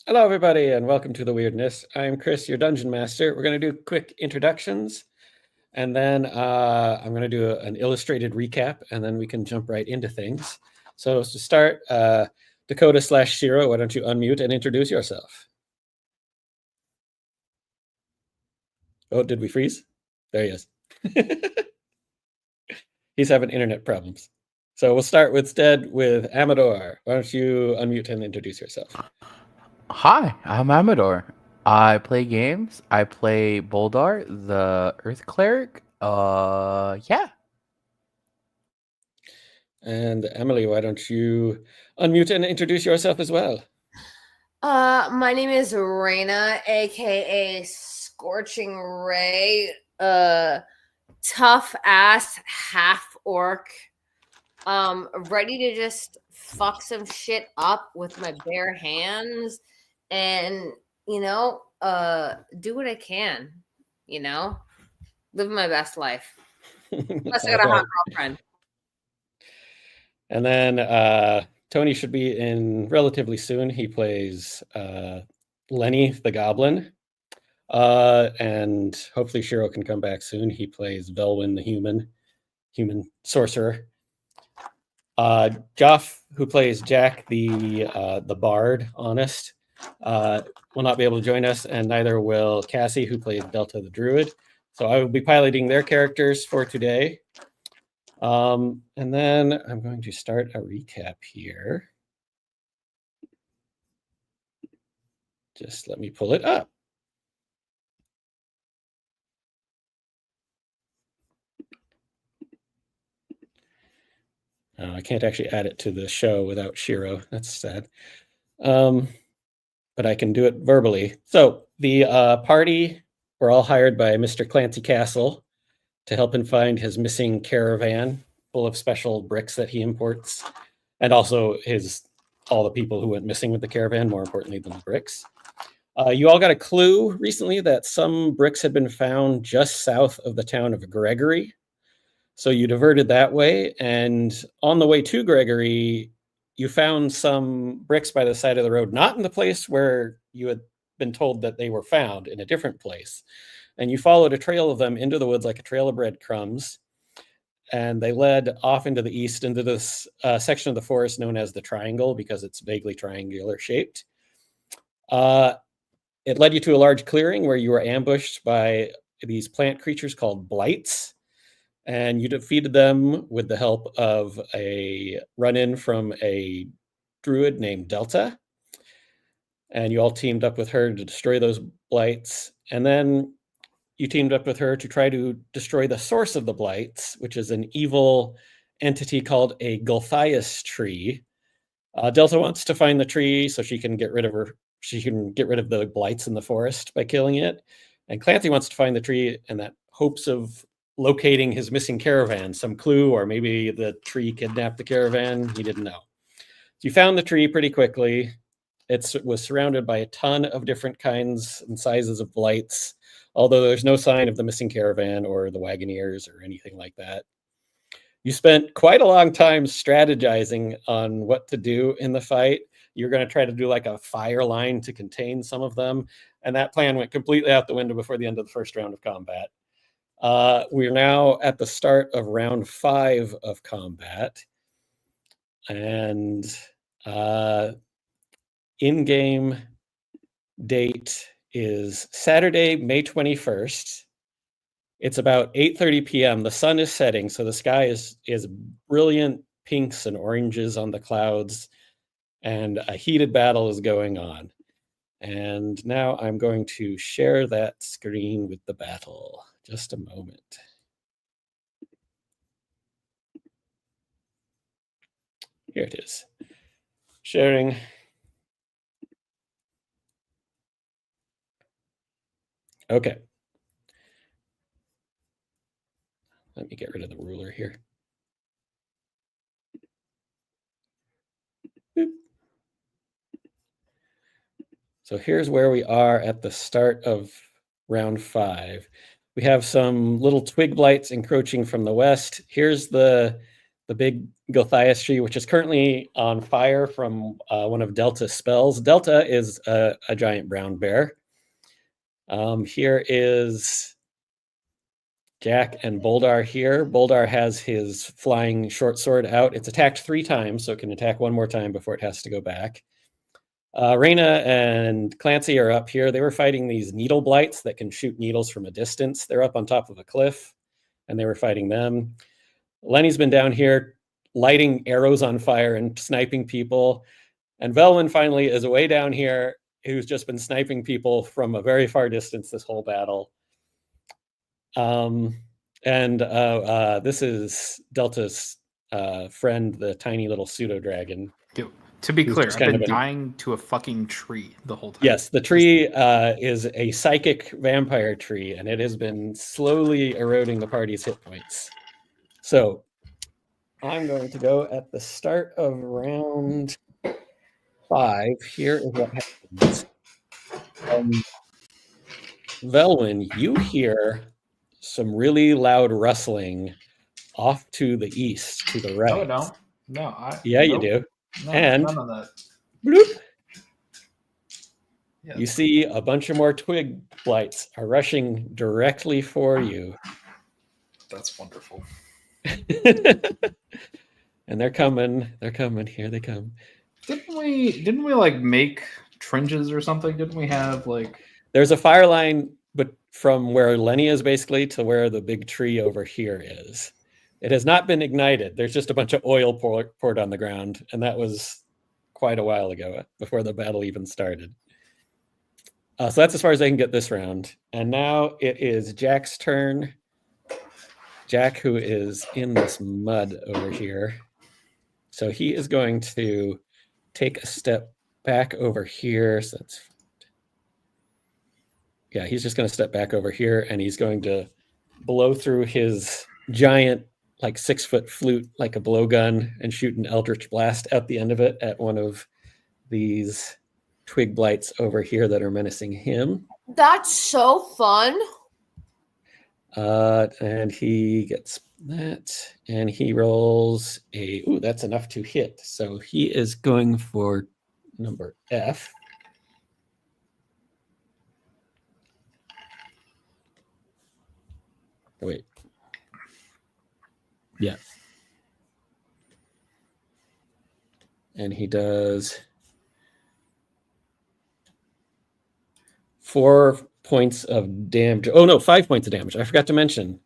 Hello, everybody, and welcome to the Weirdness. I'm Chris, your dungeon master. We're going to do quick introductions, and then I'm going to do an illustrated recap, and then we can jump right into things. So to start, Dakota/Shiro, why don't you unmute and introduce yourself? Oh, did we freeze? There he is. He's having internet problems. So we'll start instead with Amador. Why don't you unmute and introduce yourself? Hi, I'm Amador. I play games. I play Boldar, the Earth Cleric. Yeah. And Emily, why don't you unmute and introduce yourself as well? My name is Raina, aka Scorching Ray. Tough ass half orc. Ready to just fuck some shit up with my bare hands, and do what I can. Live my best life. Plus, I got a hot girlfriend. And then Tony should be in relatively soon. He plays Lenny the Goblin. And hopefully Shiro can come back soon. He plays Velwyn the human sorcerer. Joff, who plays Jack the Bard, Honest, will not be able to join us, and neither will Cassie, who plays Delta the Druid. So I will be piloting their characters for today. And then I'm going to start a recap here. Just let me pull it up. I can't actually add it to the show without Shiro. That's sad. But I can do it verbally. So the party were all hired by Mr. Clancy Castle to help him find his missing caravan full of special bricks that he imports, and also all the people who went missing with the caravan, more importantly than the bricks. You all got a clue recently that some bricks had been found just south of the town of Gregory. So you diverted that way, and on the way to Gregory, you found some bricks by the side of the road, not in the place where you had been told that they were found, in a different place. And you followed a trail of them into the woods like a trail of breadcrumbs. And they led off into the east into this section of the forest known as the Triangle because it's vaguely triangular shaped. It led you to a large clearing where you were ambushed by these plant creatures called blights. And you defeated them with the help of a run-in from a druid named Delta. And you all teamed up with her to destroy those blights. And then you teamed up with her to try to destroy the source of the blights, which is an evil entity called a Gulthias tree. Delta wants to find the tree so she can get rid of the blights in the forest by killing it. And Clancy wants to find the tree in that hopes of locating his missing caravan, some clue, or maybe the tree kidnapped the caravan. He didn't know. So you found the tree pretty quickly. It was surrounded by a ton of different kinds and sizes of blights, although there's no sign of the missing caravan or the Wagoneers or anything like that. You spent quite a long time strategizing on what to do in the fight. You're going to try to do like a fire line to contain some of them, and that plan went completely out the window before the end of the first round of combat. We're now at the start of round 5 of combat, and in-game date is Saturday, May 21st. It's about 8:30 p.m. The sun is setting, so the sky is brilliant pinks and oranges on the clouds, and a heated battle is going on. And now I'm going to share that screen with the battle. Just a moment. Here it is. Sharing. Okay. Let me get rid of the ruler here. So here's where we are at the start of round 5. We have some little twig blights encroaching from the west. Here's the the big Gothias tree, which is currently on fire from one of Delta's spells. Delta is a giant brown bear. Here is Jack and Boldar here. Boldar has his flying short sword out. It's attacked 3 times, so it can attack 1 more time before it has to go back. Raina and Clancy are up here. They were fighting these needle blights that can shoot needles from a distance. They're up on top of a cliff, and they were fighting them. Lenny's been down here lighting arrows on fire and sniping people. And Velwyn finally is way down here, who's just been sniping people from a very far distance this whole battle. This is Delta's friend, the tiny little pseudo dragon. To be clear, I've been dying to a fucking tree the whole time. Yes, the tree is a psychic vampire tree, and it has been slowly eroding the party's hit points. So I'm going to go at the start of round 5. Here is what happens. Velwyn, you hear some really loud rustling off to the east, to the right. No, you do. No, and none of that. Bloop, Yeah. you see a bunch of more twig blights are rushing directly for you. That's wonderful. And they're coming. Here they come. Didn't we like make trenches or something? Didn't we have like? There's a fire line, but from where Lenny is basically to where the big tree over here is. It has not been ignited. There's just a bunch of oil poured on the ground, and that was quite a while ago, before the battle even started. So that's as far as they can get this round. And now it is Jack's turn. Jack, who is in this mud over here. So he is going to take a step back over here. So that's, yeah, he's just going to step back over here, and he's going to blow through his giant, like 6-foot flute, like a blowgun, and shoot an eldritch blast at the end of it at one of these twig blights over here that are menacing him. That's so fun. And he gets that, and he rolls a, ooh, that's enough to hit. So he is going for number F. Oh, wait. Yeah. And he does 4 points of damage. Oh, no, 5 points of damage. I forgot to mention.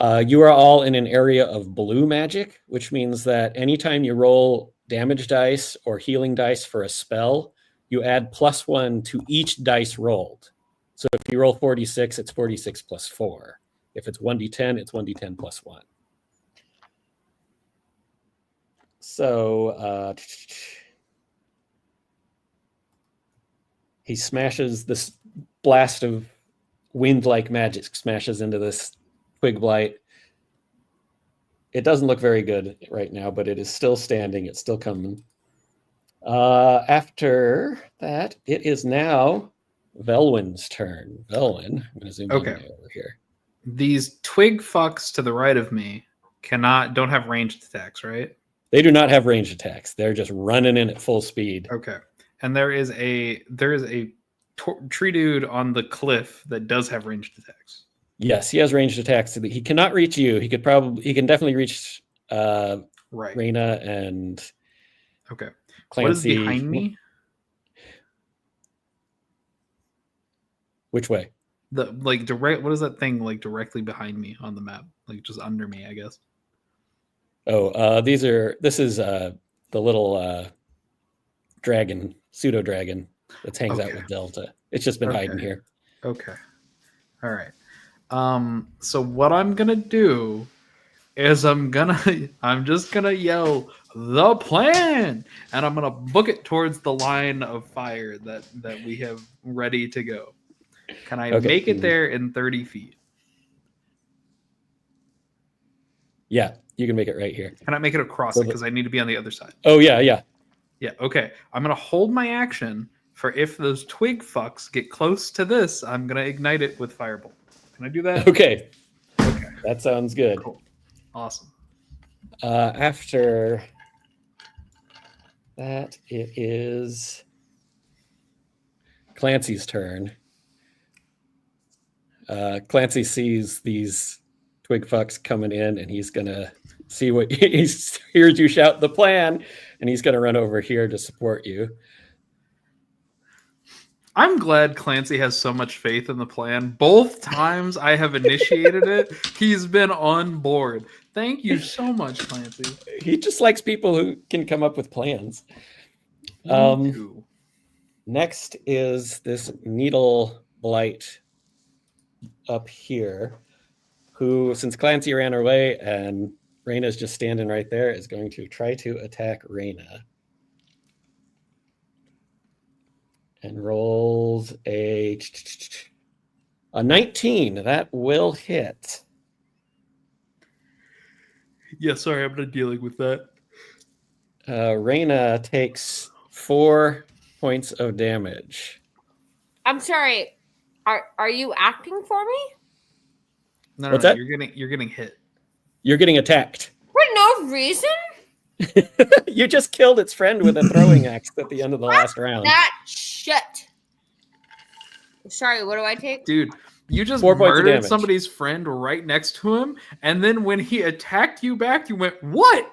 You are all in an area of blue magic, which means that anytime you roll damage dice or healing dice for a spell, you add +1 to each dice rolled. So if you roll 46, it's 46 plus 4. If it's 1d10, it's 1d10 plus 1. So he smashes this blast of wind-like magic, smashes into this twig blight. It doesn't look very good right now, but it is still standing. It's still coming. After that, it is now Velwyn's turn. Velwyn, I'm going to zoom in over here. These twig fucks to the right of me don't have ranged attacks, right? They do not have ranged attacks. They're just running in at full speed. Okay. And there is a tree dude on the cliff that does have ranged attacks. Yes, he has ranged attacks. He cannot reach you. He can definitely reach Raina and Clancy. What is behind me? Which way? What is that thing like directly behind me on the map? Like just under me, I guess. Oh, this is the little dragon, pseudo dragon that hangs out with Delta. It's just been hiding here. Okay. All right. So what I'm gonna do is I'm just gonna yell the plan, and I'm gonna book it towards the line of fire that we have ready to go. Can I make it there in 30 feet? Yeah, you can make it right here. Can I make it across it? Because I need to be on the other side. Oh, yeah. Yeah, okay. I'm going to hold my action for if those twig fucks get close to this, I'm going to ignite it with Firebolt. Can I do that? Okay. That sounds good. Cool. Awesome. After that, it is Clancy's turn. Clancy sees these twig fucks coming in, and he's gonna see what he hears you shout the plan, and he's gonna run over here to support you. I'm glad Clancy has so much faith in the plan. Both times I have initiated it, he's been on board. Thank you so much, Clancy. He just likes people who can come up with plans. Me too. Next is this needle blight up here, who, since Clancy ran away and Raina's just standing right there, is going to try to attack Raina. And rolls a 19. That will hit. Yeah, sorry, I'm not dealing with that. Raina takes 4 points of damage. I'm sorry. Are you acting for me? No, What's no, that? you're getting hit. You're getting attacked. For no reason? You just killed its friend with a throwing axe at the end of the last round. That shit. Sorry, what do I take? Dude, you just 4 points of murdered damage. somebody's friend right next to him, and then when he attacked you back, you went, "What?"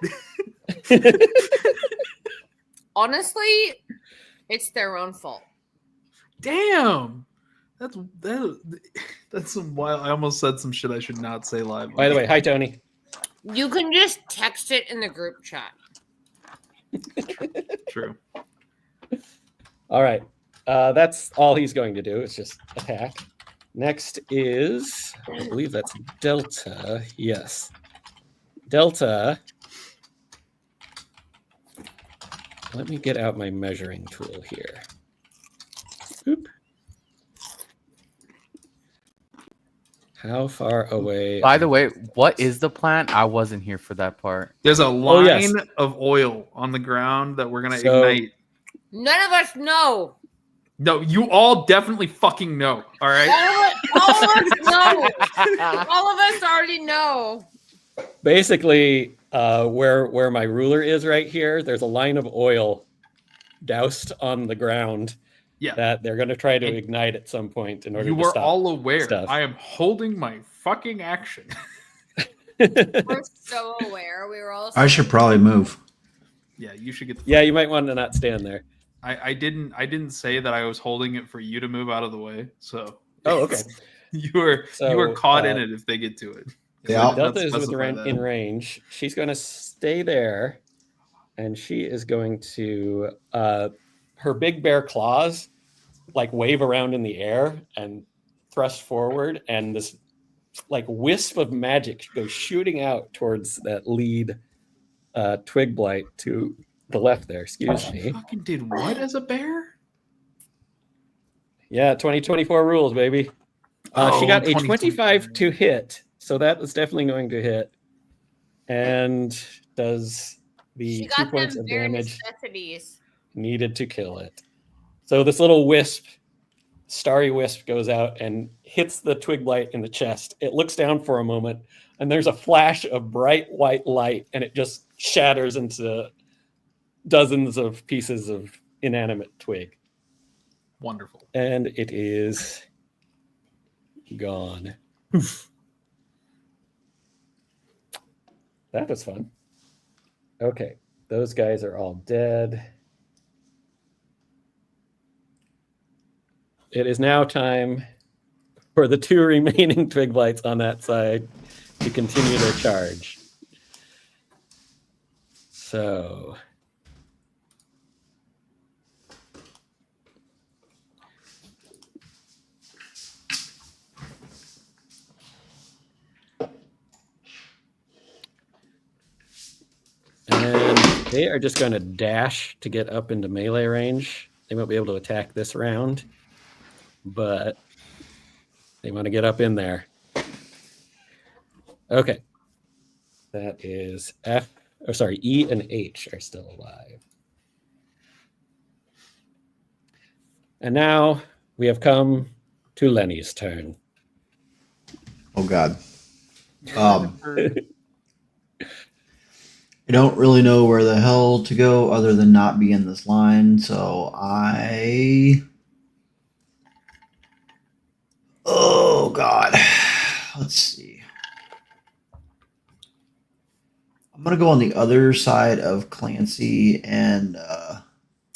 Honestly, it's their own fault. Damn. That's some wild. I almost said some shit I should not say live. By the way, hi, Tony. You can just text it in the group chat. True. All right. That's all he's going to do. Is just attack. Next is, I believe that's Delta. Yes. Delta. Let me get out my measuring tool here. Oop. How far away? By the way, what is the plan? I wasn't here for that part. There's a line yes. of oil on the ground that we're gonna So- ignite. None of us know. No, you all definitely fucking know. All right. All of us know. All of us already know. Basically, where my ruler is right here, there's a line of oil doused on the ground Yeah. that they're going to try to And ignite at some point in order You to were stop. all aware. stuff. I am holding my fucking action. We're so aware. We were all. I should probably move. Yeah, you should get. Yeah, you might want to not stand there. I didn't say that I was holding it for you to move out of the way. So. Oh, okay. you were So, caught in it if they get to it. Yeah. I did not Delta is specify that. in range. She's going to stay there, and she is going to her big bear claws like wave around in the air and thrust forward, and this like wisp of magic goes shooting out towards that lead twig blight to the left there. Excuse me. Fucking did what as a bear? Yeah, 2024 rules, baby. She Oh, got a 2025. 25 to hit, so that was definitely going to hit, and does the She 2 got points them of bare damage necessities. needed to kill it. So this little wisp, starry wisp, goes out and hits the twig blight in the chest. It looks down for a moment, and there's a flash of bright white light, and it just shatters into dozens of pieces of inanimate twig. Wonderful. And it is gone. Poof. That was fun. Okay, those guys are all dead. It is now time for the 2 remaining twig blights on that side to continue their charge. So and they are just going to dash to get up into melee range. They won't be able to attack this round, but they want to get up in there. Okay. That is E and H are still alive. And now we have come to Lenny's turn. Oh God. I don't really know where the hell to go other than not be in this line, so oh god. Let's see. I'm gonna go on the other side of Clancy and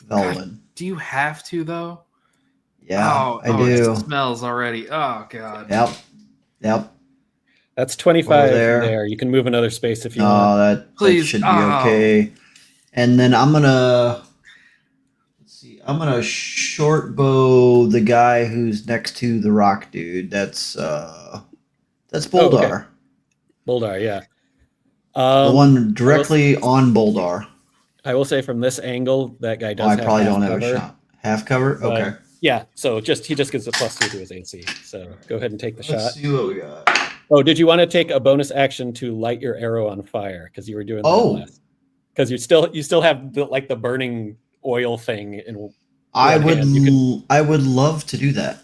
Velvin. Do you have to though? Yeah, I do. It smells already. Oh god. Yep. That's 25 Over there. there. You can move another space if you No, want. that Please. should be Oh. okay. And then I'm gonna short bow the guy who's next to the rock dude. That's Boldar. okay. Boldar, yeah. The one directly on Boldar. I will say from this angle, that guy does I have probably half don't have cover. a shot. Half cover? But, Okay. Yeah, so he just gets a +2 to his AC. So go ahead and take the Let's shot. see what we got. Oh, did you want to take a bonus action to light your arrow on fire? Because you were doing that last. Because you still have the burning oil thing in. I would love to do that.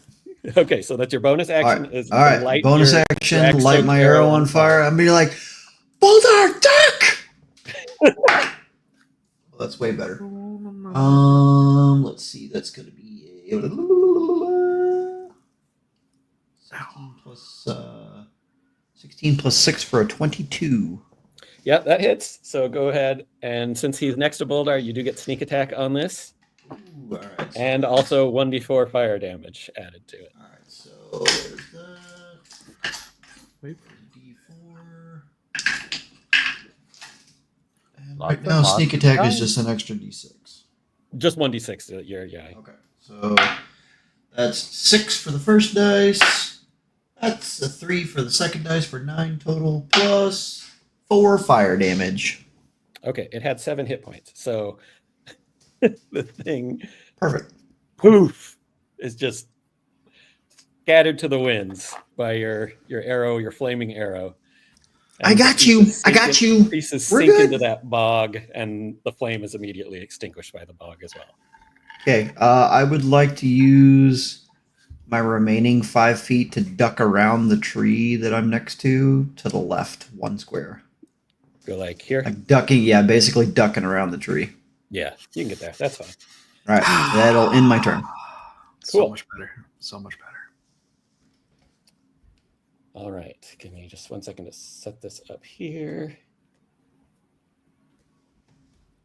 Okay, so that's your bonus action. All right. Light bonus your action, drag light soaked my arrow on fire. I'm be like, Boldar, duck! Well, that's way better. Let's see. That's going to be 16 plus 6 for a 22. Yeah, that hits. So go ahead, and since he's next to Boldar, you do get sneak attack on this. Ooh, all right. And also 1d4 fire damage added to it. All right, so there's that. Wait for D4. And right now, sneak attack is just an extra D6. Just 1d6 to your guy. Okay, so that's 6 for the first dice. That's a 3 for the second dice for 9 total, plus 4 fire damage. Okay, it had 7 hit points. So the thing, Perfect. poof, is just scattered to the winds by your arrow, your flaming arrow. I got you. Pieces We're sink good. into that bog, and the flame is immediately extinguished by the bog as well. Okay, I would like to use my remaining 5 feet to duck around the tree that I'm next to the left, 1 square. Go like here. Like ducking, yeah, basically ducking around the tree. Yeah, you can get there. That's fine. All right, that'll end my turn. So Cool. much better. So much better. All right, give me just 1 second to set this up here.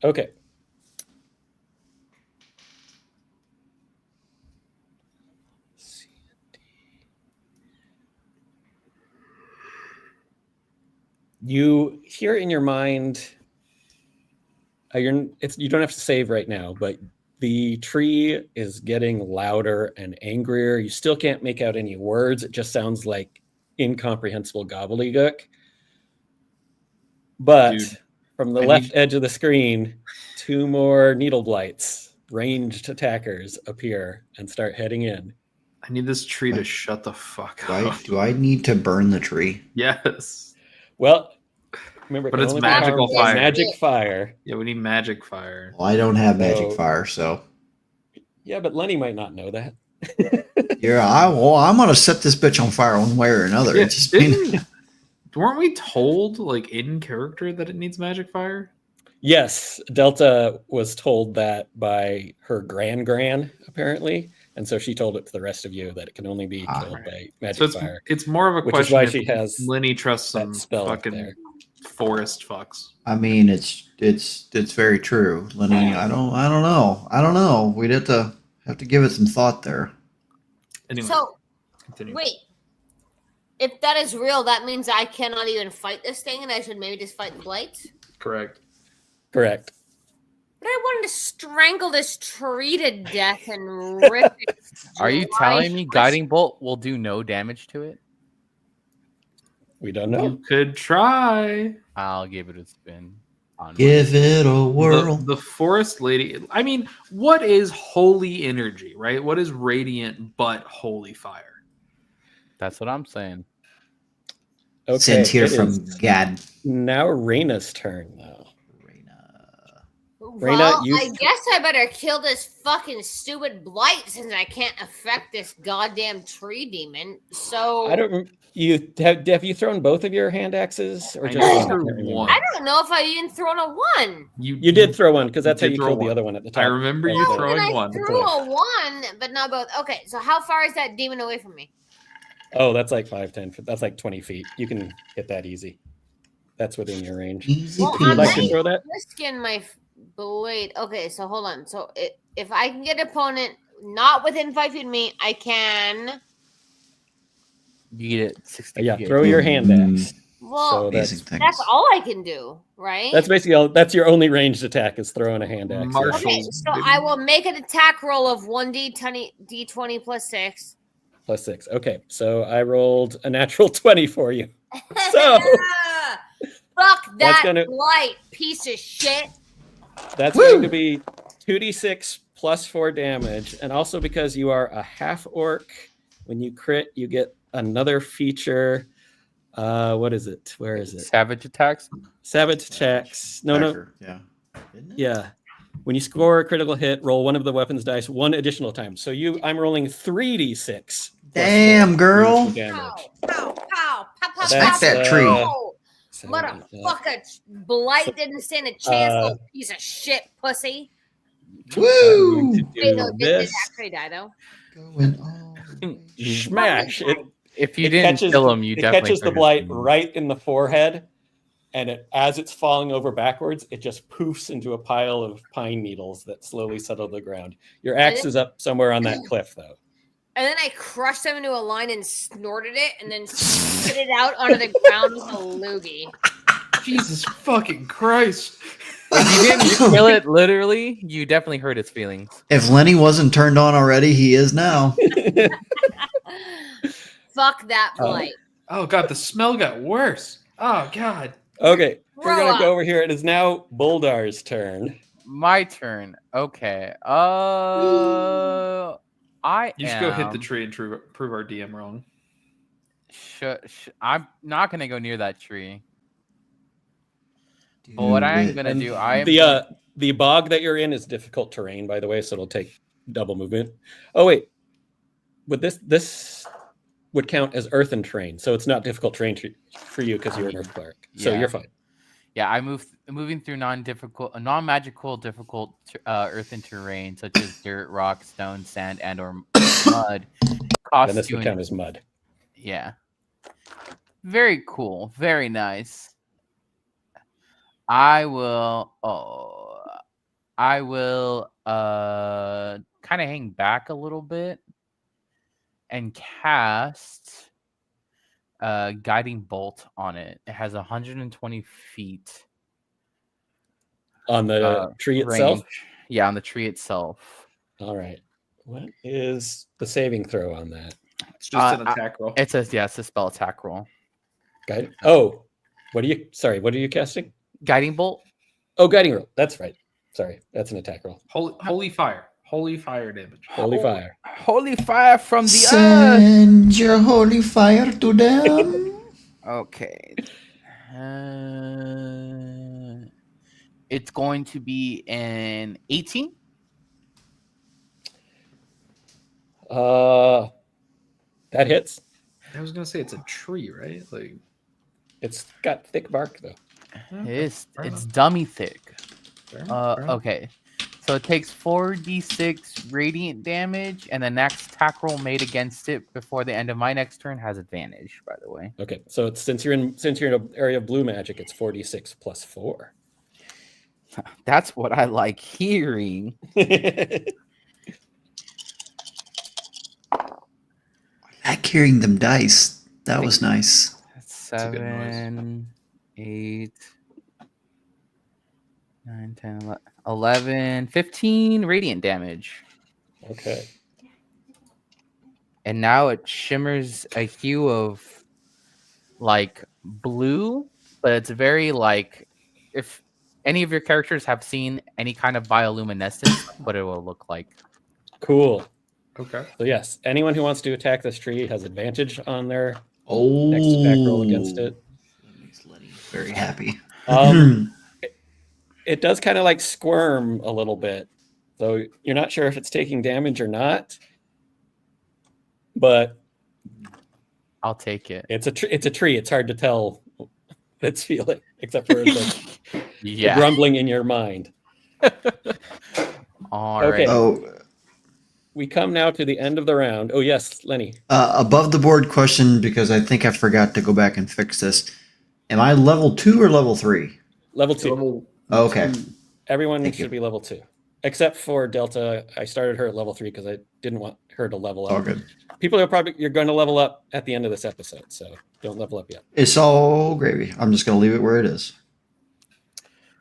Okay. You hear in your mind, you don't have to save right now, but the tree is getting louder and angrier. You still can't make out any words. It just sounds like incomprehensible gobbledygook. But Dude, from the left edge of the screen, 2 more needle blights, ranged attackers, appear and start heading in. I need this tree to shut the fuck up. Do I need to burn the tree? Yes. Well, remember, But it it's can only be magical harmed by fire. Magic fire. Yeah, we need magic fire. Well, I don't have magic So- fire, so Yeah, but Lenny might not know that. yeah. I'm gonna set this bitch on fire one way or another. Yeah, It's just weren't we told, like, in character that it needs magic fire? Yes, Delta was told that by her gran, apparently. And so she told it to the rest of you that it can only be killed by magic So it's, fire. it's more of a Which is question why if she has Lenny trusts that some spell up fucking there. forest fucks. I mean, it's very true, Lenny. I don't know. We'd have to give it some thought there. Anyway, So, continue. wait. If that is real, that means I cannot even fight this thing, and I should maybe just fight the blights. Correct. Correct. But I wanted to strangle this tree to death and rip it. Are you dry telling me flesh. guiding bolt will do no damage to it? We don't know. You could try. I'll give it a spin. Give it a whirl. The forest lady. I mean, what is holy energy, right? What is radiant but holy fire? That's what I'm saying. Okay. Sent here it from is Gad. now Raina's turn, though. Well, you I guess I better kill this fucking stupid blight since I can't affect this goddamn tree demon. So I don't. Have you thrown both of your hand axes or I just one? I threw can't remember. one. I don't know if I even thrown a one. You did throw one because that's how did you throw killed the one. other one at the top. I remember of you the- throwing Then I one. threw a one, but not both. Okay, so how far is that demon away from me? Oh, that's like 5, 10. That's like 20 feet. You can hit that easy. That's within your range. Easy Well, Would you I'm like peasy. to throw that? Risking my blade. Okay, so hold on. So if I can get an opponent not within 5 feet of me, I can. You get it 60 Yeah, feet. throw your hand axe. Well, So Amazing that's things. that's all I can do, right? that's basically all. That's your only ranged attack is throwing a hand axe. Marshall. Okay, so I will make an attack roll of 1d20 plus 6. Plus 6. Okay, so I rolled a natural 20 for you. So Fuck That's that gonna- blight piece of shit. that's Woo! going to be 2d6 plus 4 damage, and also because you are a half orc, when you crit, you get another feature. What is it? Where is it? Savage attacks. Savage attacks. No. Becker, yeah. Isn't it? Yeah. When you score a critical hit, roll one of the weapons dice one additional time. So I'm rolling 3d6. plus Damn, 4 girl. damage. Pow, pow, pow, pow, pow, Smack pow, that pow. tree. So, Motherfucker, blight didn't stand a chance, little piece of shit pussy. Woo! I'm going to Wait, no, do did this. actually die though? Going all the way. Smash. If you It didn't catches- kill him, you it definitely catches the hurt his blight feelings. right in the forehead, and as it's falling over backwards, it just poofs into a pile of pine needles that slowly settle to the ground. Your axe is up somewhere on that cliff, though. And then I crushed them into a line and snorted it and then spit it out onto the ground with a loogie. Jesus fucking Christ. If you didn't kill it literally, you definitely hurt its feelings. If Lenny wasn't turned on already, he is now. Fuck that blight. Oh god, the smell got worse. Oh god. Okay, we're Grow gonna up. go over here. It is now Boldar's turn. My turn. Okay. I You should go hit the tree and prove our DM wrong. I'm not gonna go near that tree. But what I am gonna And do, I am the bog that you're in is difficult terrain, by the way, so it'll take double movement. Oh wait, would this would count as earthen terrain, so it's not difficult terrain for you because you're an earth cleric, so Yeah. you're fine. Yeah, moving through non-magical, difficult earthen terrain such as dirt, rock, stone, sand, and/or mud. Then Costs this you would count as mud. Yeah. Very cool. Very nice. I will kind of hang back a little bit and cast guiding bolt on it. It has 120 feet On the tree itself. range. Yeah, on the tree itself. All right. What is the saving throw on that? It's just an attack roll. It says it's a spell attack roll. Guide. Oh, what are you casting? Guiding bolt. Oh, guiding roll. That's right. Sorry, that's an attack roll. Holy fire. Holy fire damage. Holy fire. Holy fire from the earth. Send your holy fire to them. Okay. It's going to be an 18. That hits. I was gonna say it's a tree, right? Like It's got thick bark though. It's fair enough. dummy thick. Fair enough, fair enough. Okay. So it takes 4d6 radiant damage, and the next attack roll made against it before the end of my next turn has advantage, by the way. Okay, so it's, since you're in an area of blue magic, it's 4d6 plus 4. That's what I like hearing. I like hearing them dice. That was nice. a good noise. 7, 8, 9, 10, 11, 15 radiant damage. Okay. And now it shimmers a hue of like blue, but it's very like, if any of your characters have seen any kind of bioluminescence, what it will look like. Cool. Okay. So yes, anyone who wants to attack this tree has advantage on their Oh, next attack roll against it. That makes Lenny very happy. it does kind of like squirm a little bit. So you're not sure if it's taking damage or not. But I'll take it. it's a tree. It's hard to tell it's feeling, except for the Yeah. grumbling in your mind. All Okay. right. Oh, We come now to the end of the round. Oh, yes, Lenny. above the board question, because I think I forgot to go back and fix this. Am I level 2 or level 3? Level 2. Level Okay. 2. Everyone Thank should you. be level 2. Except for Delta. I started her at level 3 because I didn't want her to level All up. good. People you're going to level up at the end of this episode, so don't level up yet. It's all gravy. I'm just going to leave it where it is.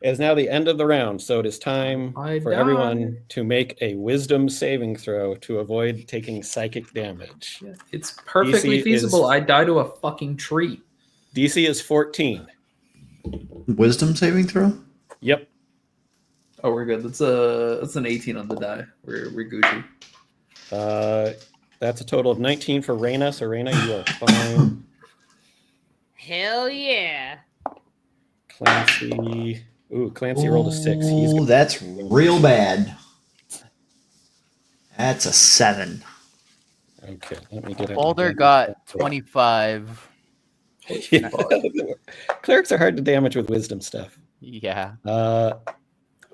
It is now the end of the round, so it is time for everyone to make a wisdom saving throw to avoid taking psychic damage. Yeah, it's perfectly DC feasible. is- I die to a fucking tree. DC is 14. Wisdom saving throw? Yep. Oh, we're good. That's an 18 on the die. We're Gucci. That's a total of 19 for Reyna. So Reyna, you are fine. Hell yeah. Clancy. Ooh, Clancy rolled a 6. He's Ooh, that's real bad. That's a 7. okay. Let me get it. Boulder got 25. Yeah. Clerics are hard to damage with wisdom stuff. Yeah.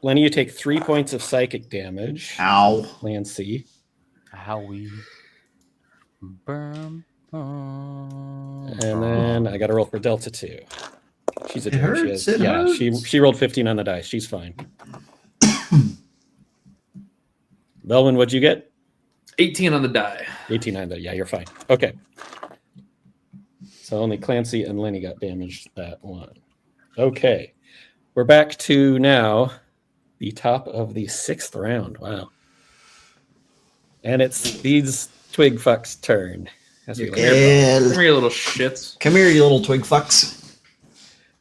Lenny, you take 3 points of psychic damage. Ow. Clancy. How we burn. And then I got to roll for Delta 2. She's a It hurts, it yeah, hurts. she rolled 15 on the dice. She's fine. Belwin, what'd you get? 18 on the die. 18 on the. Yeah, you're fine. Okay. So only Clancy and Lenny got damaged that one. Okay. We're back to now the top of the 6th round. Wow. And it's these twig fucks' turn. As we Yeah, like. Come Yeah. here, you little shits. Come here, you little twig fucks.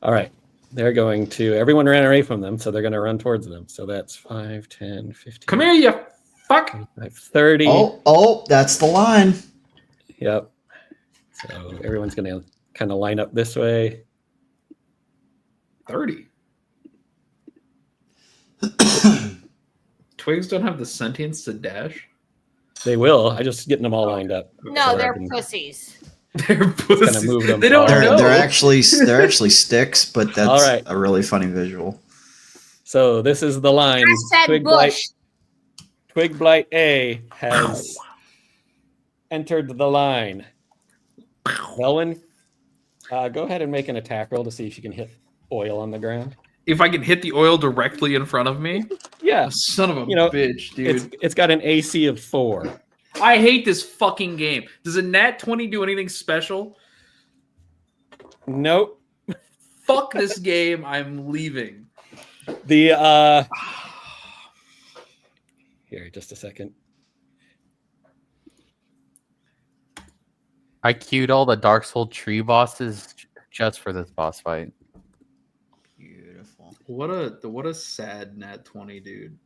All right. They're going to, everyone ran away from them, so they're going to run towards them. So that's 5, 10, 15. Come here, you fuck. 25, 30. Oh, that's the line. Yep. So everyone's going to kind of line up this way. 30. Twigs don't have the sentience to dash. They will. I just getting them all lined up. No, So I they're can- pussies. They're pussies. move them They don't all. know. They're actually sticks, but that's All right. a really funny visual. So this is the line. Hashtag Bush. Twig Blight A has entered the line. Elwin, go ahead and make an attack roll to see if you can hit oil on the ground. If I can hit the oil directly in front of me, Yeah, son of a You know, bitch, dude. it's got an AC of 4. I hate this fucking game. Does a nat 20 do anything special? Nope. Fuck this game. I'm leaving. The here, just a second. I queued all the Dark Soul tree bosses just for this boss fight. Beautiful. What a sad nat 20, dude.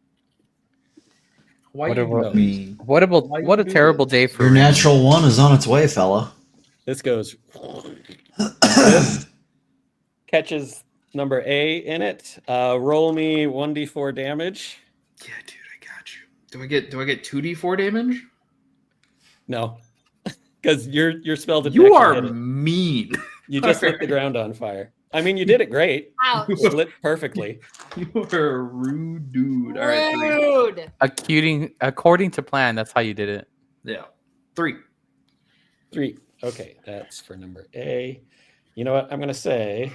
Why What you about do I mean, What a do terrible this? day for your me. natural one is on its way, fella. This goes. This catches number A in it. Roll me 1d4 damage. Yeah, dude, I got you. Do I get 2d4 damage? No, because your spell didn't You actually are hit it. mean. You just lit the ground on fire. I mean, you did it great. Ouch. It lit perfectly. You are a rude dude. All right, 3. Rude. According to plan, that's how you did it. Yeah. 3. 3. Okay, that's for number A. You know what? I'm going to say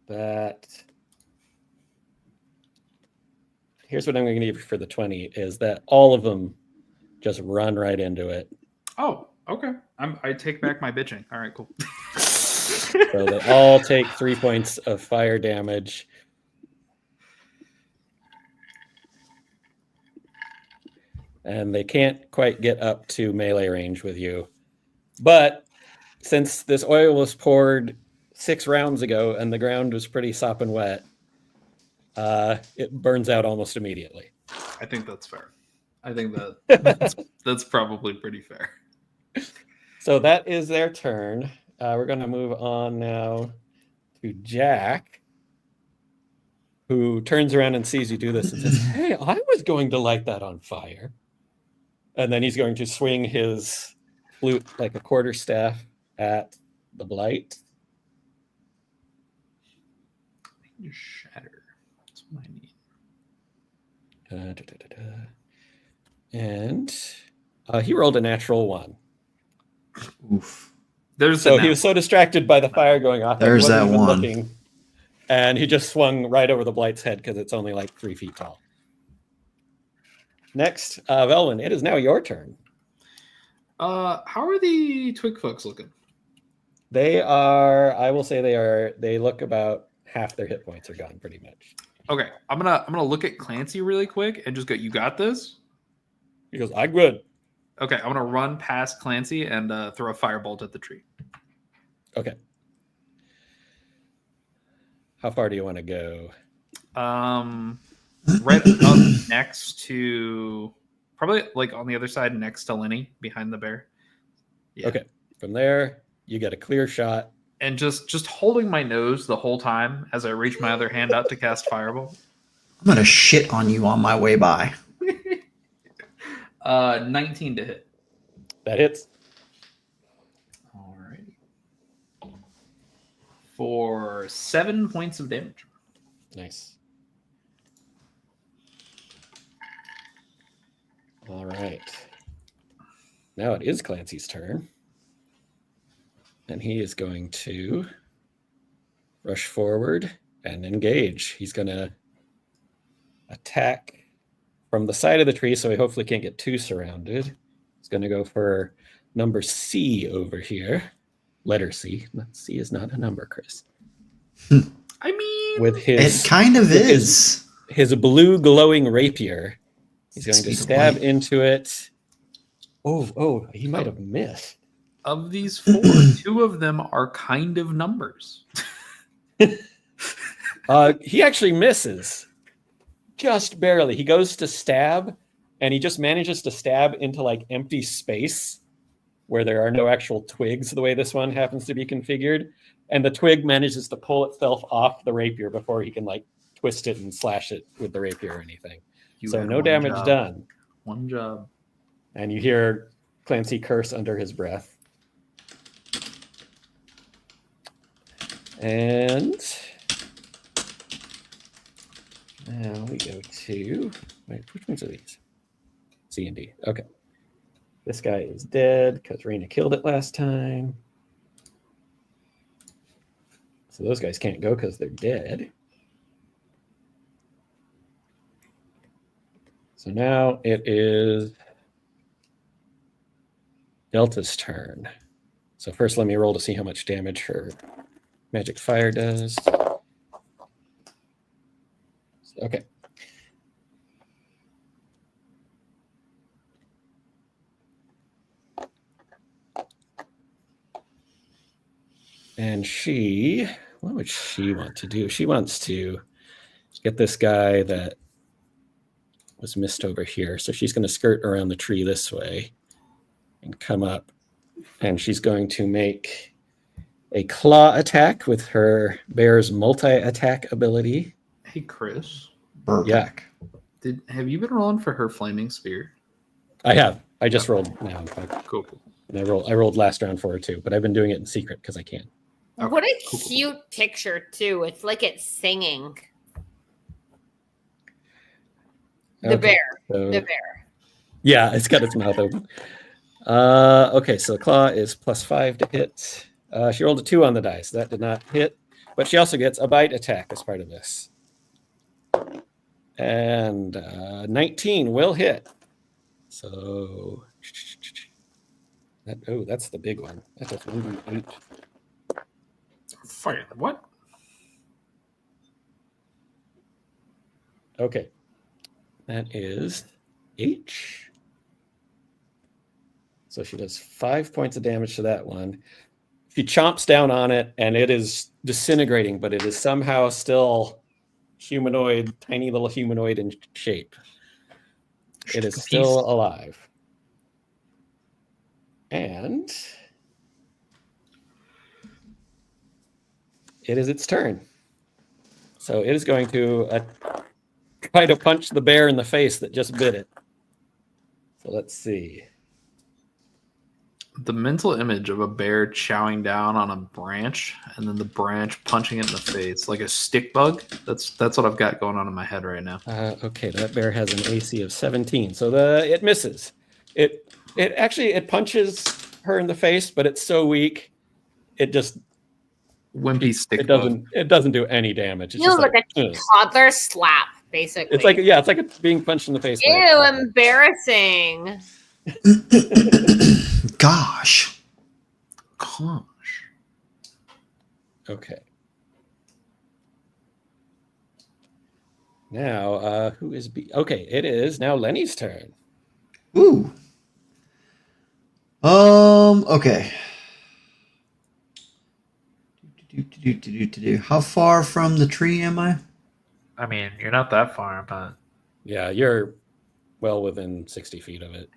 that. Here's what I'm going to give you for the 20 is that all of them just run right into it. Oh, okay. I take back my bitching. All right, cool. So they all take 3 points of fire damage. And they can't quite get up to melee range with you. But since this oil was poured 6 rounds ago and the ground was pretty sopping wet, it burns out almost immediately. I think that's fair. I think that's probably pretty fair. So that is their turn. We're going to move on now to Jack. who turns around and sees you do this and says, "Hey, I was going to light that on fire." And then he's going to swing his flute like a quarterstaff at the blight. Shatter. That's what I need. And he rolled a natural 1. Oof. There's So the he was so distracted by the fire going off. There's he wasn't that even one. looking, and he just swung right over the blight's head because it's only like 3 feet tall. Next, Velvin, it is now your turn. How are the twig folks looking? They are, I will say they look about half their hit points are gone pretty much. Okay, I'm gonna look at Clancy really quick and just go, "You got this." He goes, "I'm good." Okay, I'm gonna run past Clancy and throw a firebolt at the tree. Okay. How far do you want to go? Right up next to, probably like on the other side next to Lenny, behind the bear. Yeah. Okay. From there, you get a clear shot. And just holding my nose the whole time as I reach my other hand out to cast Firebolt. I'm gonna shit on you on my way by. 19 to hit. That hits. Alrighty. For 7 points of damage. Nice. All right. Now it is Clancy's turn. And he is going to rush forward and engage. He's going to attack from the side of the tree, so he hopefully can't get too surrounded. He's going to go for number C over here. Letter C. C is not a number, Chris. I mean, With his It kind of with is. his blue glowing rapier. He's going to Speed stab away. into it. Oh, he might have missed. of these 4, 2 of them are kind of numbers. He actually misses. Just barely. He goes to stab, and he just manages to stab into like empty space where there are no actual twigs the way this one happens to be configured. And the twig manages to pull itself off the rapier before he can like twist it and slash it with the rapier or anything. You So had no one damage job. done. One job. And you hear Clancy curse under his breath. And now we go to, wait, which ones are these? C and D. Okay. This guy is dead because Rena killed it last time. So those guys can't go because they're dead. So now it is Delta's turn. So first let me roll to see how much damage her magic fire does. Okay. And she, what would she want to do? She wants to get this guy that was missed over here. So she's going to skirt around the tree this way and come up. And she's going to make a claw attack with her bear's multi-attack ability. Hey, Chris. Burp. Yeah, Have you been rolling for her flaming spear? I have. I just rolled now. In fact. Cool. And I rolled last round for her too, but I've been doing it in secret because I can. Okay, What a cool. cute picture, too. It's like it's singing. The Okay, bear. so- The bear. Yeah, it's got its mouth open. Okay, so the claw is +5 to hit. She rolled a 2 on the dice. That did not hit, but she also gets a bite attack as part of this. And 19 will hit. So that's the big one. That does 1d8. Fire. What? Okay. That is H. So she does 5 points of damage to that one. She chomps down on it, and it is disintegrating, but it is somehow still humanoid, tiny little humanoid in shape. It is still alive. And it is its turn. So it is going to try to punch the bear in the face that just bit it. So let's see. The mental image of a bear chowing down on a branch and then the branch punching it in the face like a stick bug. That's what I've got going on in my head right now. Okay, that bear has an AC of 17, so it misses. It punches her in the face, but it's so weak, it just Wimpy stick it bug. doesn't do any damage. It's Feels just like a toddler slap, basically. it's like it's being punched in the face. Ew, embarrassing. Gosh. Okay. Now, who is B? Okay, it is now Lenny's turn. Ooh. Okay. How far from the tree am I? I mean, you're not that far, but Yeah, you're well within 60 feet of it.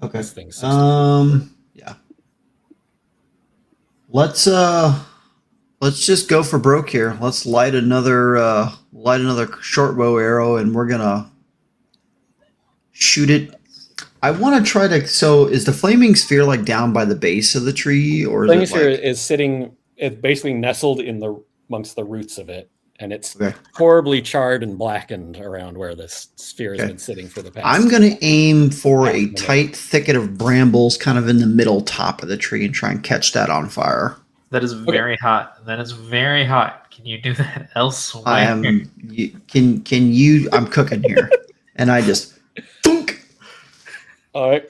Okay. This thing's 60 feet. Yeah. Let's just go for broke here. Let's light another short bow arrow, and we're gonna shoot it. I want to try to. So, is the flaming sphere like down by the base of the tree, or is Flaming it sphere like, is sitting. It's basically nestled amongst the roots of it, and it's Okay. horribly charred and blackened around where this sphere has been sitting for the past. I'm gonna aim for a tight thicket of brambles, kind of in the middle top of the tree, and try and catch that on fire. that is very hot. That is very hot. Can you do that elsewhere? I am. Can you? I'm cooking here, and I just. Thunk. All right,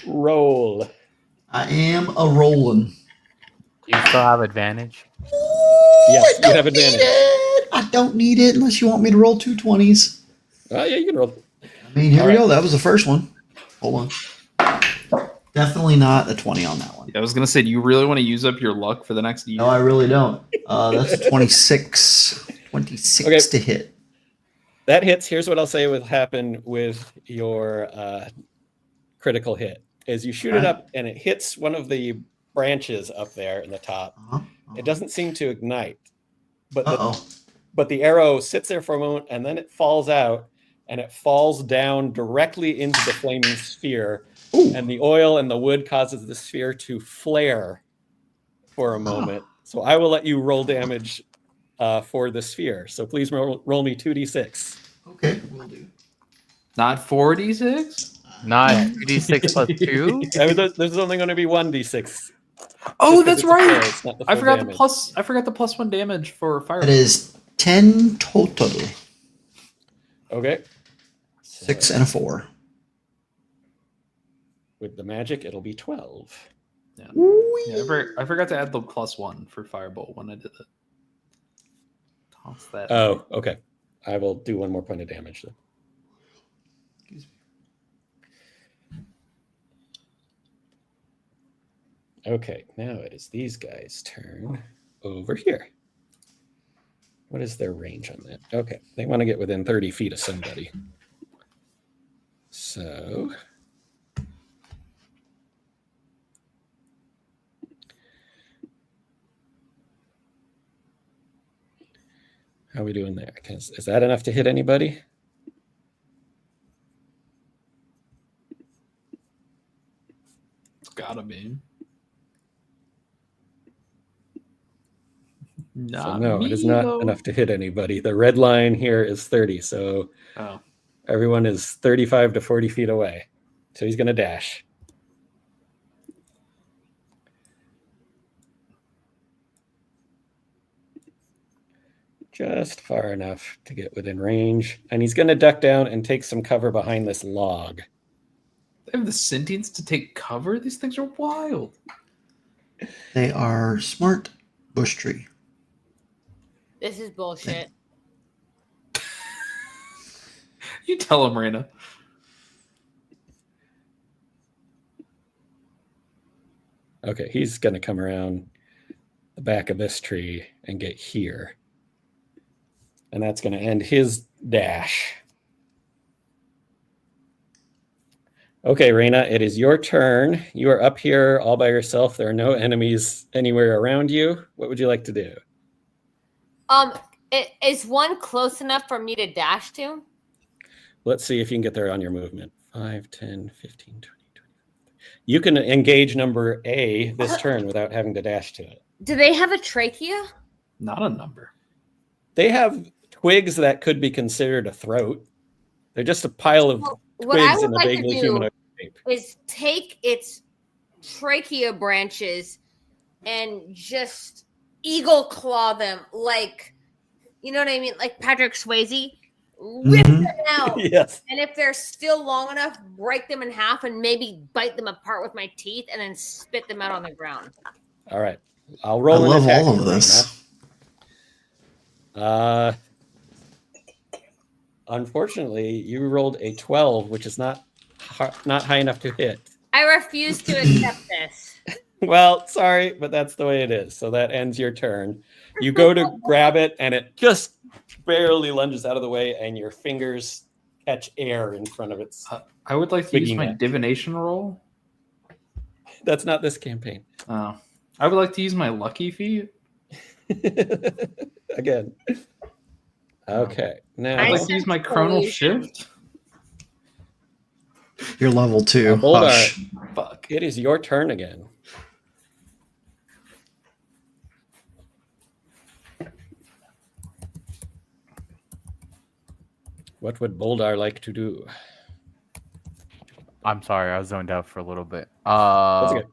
roll. I am a rolling. Do you still have advantage? Yes, you have advantage. I don't need it unless you want me to roll 2 20s. Yeah, you can roll. I mean, here All we right. go. That was the first one. Hold on. Definitely not a 20 on that one. I was gonna say, do you really want to use up your luck for the next year? No, I really don't. That's a 26. 26 Okay. to hit. That hits. Here's what I'll say will happen with your critical hit: is you shoot it Alright. up and it hits one of the branches up there in the top. Uh-huh. It doesn't seem to ignite, but Uh-oh. but the arrow sits there for a moment and then it falls out and it falls down directly into the flaming sphere. Ooh. And the oil and the wood causes the sphere to flare for a moment. So I will let you roll damage for the sphere. So please roll me 2d6. Okay, will do. Not 4d6. Not 2d6 plus 2. There's only going to be 1d6. Oh, Just 'cause that's it's a flare, right. it's not the I full forgot damage. the plus. I forgot the +1 damage for fire. That is 10 total. Okay. So 6 and a 4. with the magic, it'll be 12. Yeah, I forgot to add the +1 for firebolt when I did it. Toss that. Oh, okay. I will do one more point of damage then. Excuse Okay, now it is these guys' turn over here. What is their range on that? Okay, they want to get within 30 feet of somebody. So how are we doing there? Is that enough to hit anybody? It's gotta be. So no, it is not enough to hit anybody. The red line here is 30, so Oh, everyone is 35 to 40 feet away. So he's going to dash. Just far enough to get within range. And he's going to duck down and take some cover behind this log. they have the sentience to take cover. These things are wild. They are smart bush tree. This is bullshit. You tell him, Raina. Okay, he's going to come around the back of this tree and get here. And that's going to end his dash. Okay, Raina, it is your turn. You are up here all by yourself. There are no enemies anywhere around you. What would you like to do? Is one close enough for me to dash to? Let's see if you can get there on your movement. 5, 10, 15, 20, 20. You can engage number A this turn without having to dash to it. Do they have a trachea? Not a number. They have twigs that could be considered a throat. They're just a pile of What I twigs would in a like to vaguely do humanoid shape. is take its trachea branches and just eagle claw them, like, you know what I mean, like Patrick Swayze. Rip Mhm. them out, Yes. and if they're still long enough, break them in half and maybe bite them apart with my teeth, and then spit them out on the ground. All right. I'll I roll an love attack all of for you, this. Matt. Unfortunately, you rolled a 12, which is not high enough to hit. I refuse to accept this. Well, sorry, but that's the way it is. So that ends your turn. You go to grab it, and it just barely lunges out of the way, and your fingers catch air in front of its. I would like to use Biggie my neck. divination roll. That's not this campaign. Oh. I would like to use my lucky feat. Again. Okay. Now, I'd like to use my chronal shift. You're level 2. Boldar, Hush. Fuck. it is your turn again. What would Boldar like to do? I'm sorry, I was zoned out for a little bit. That's okay.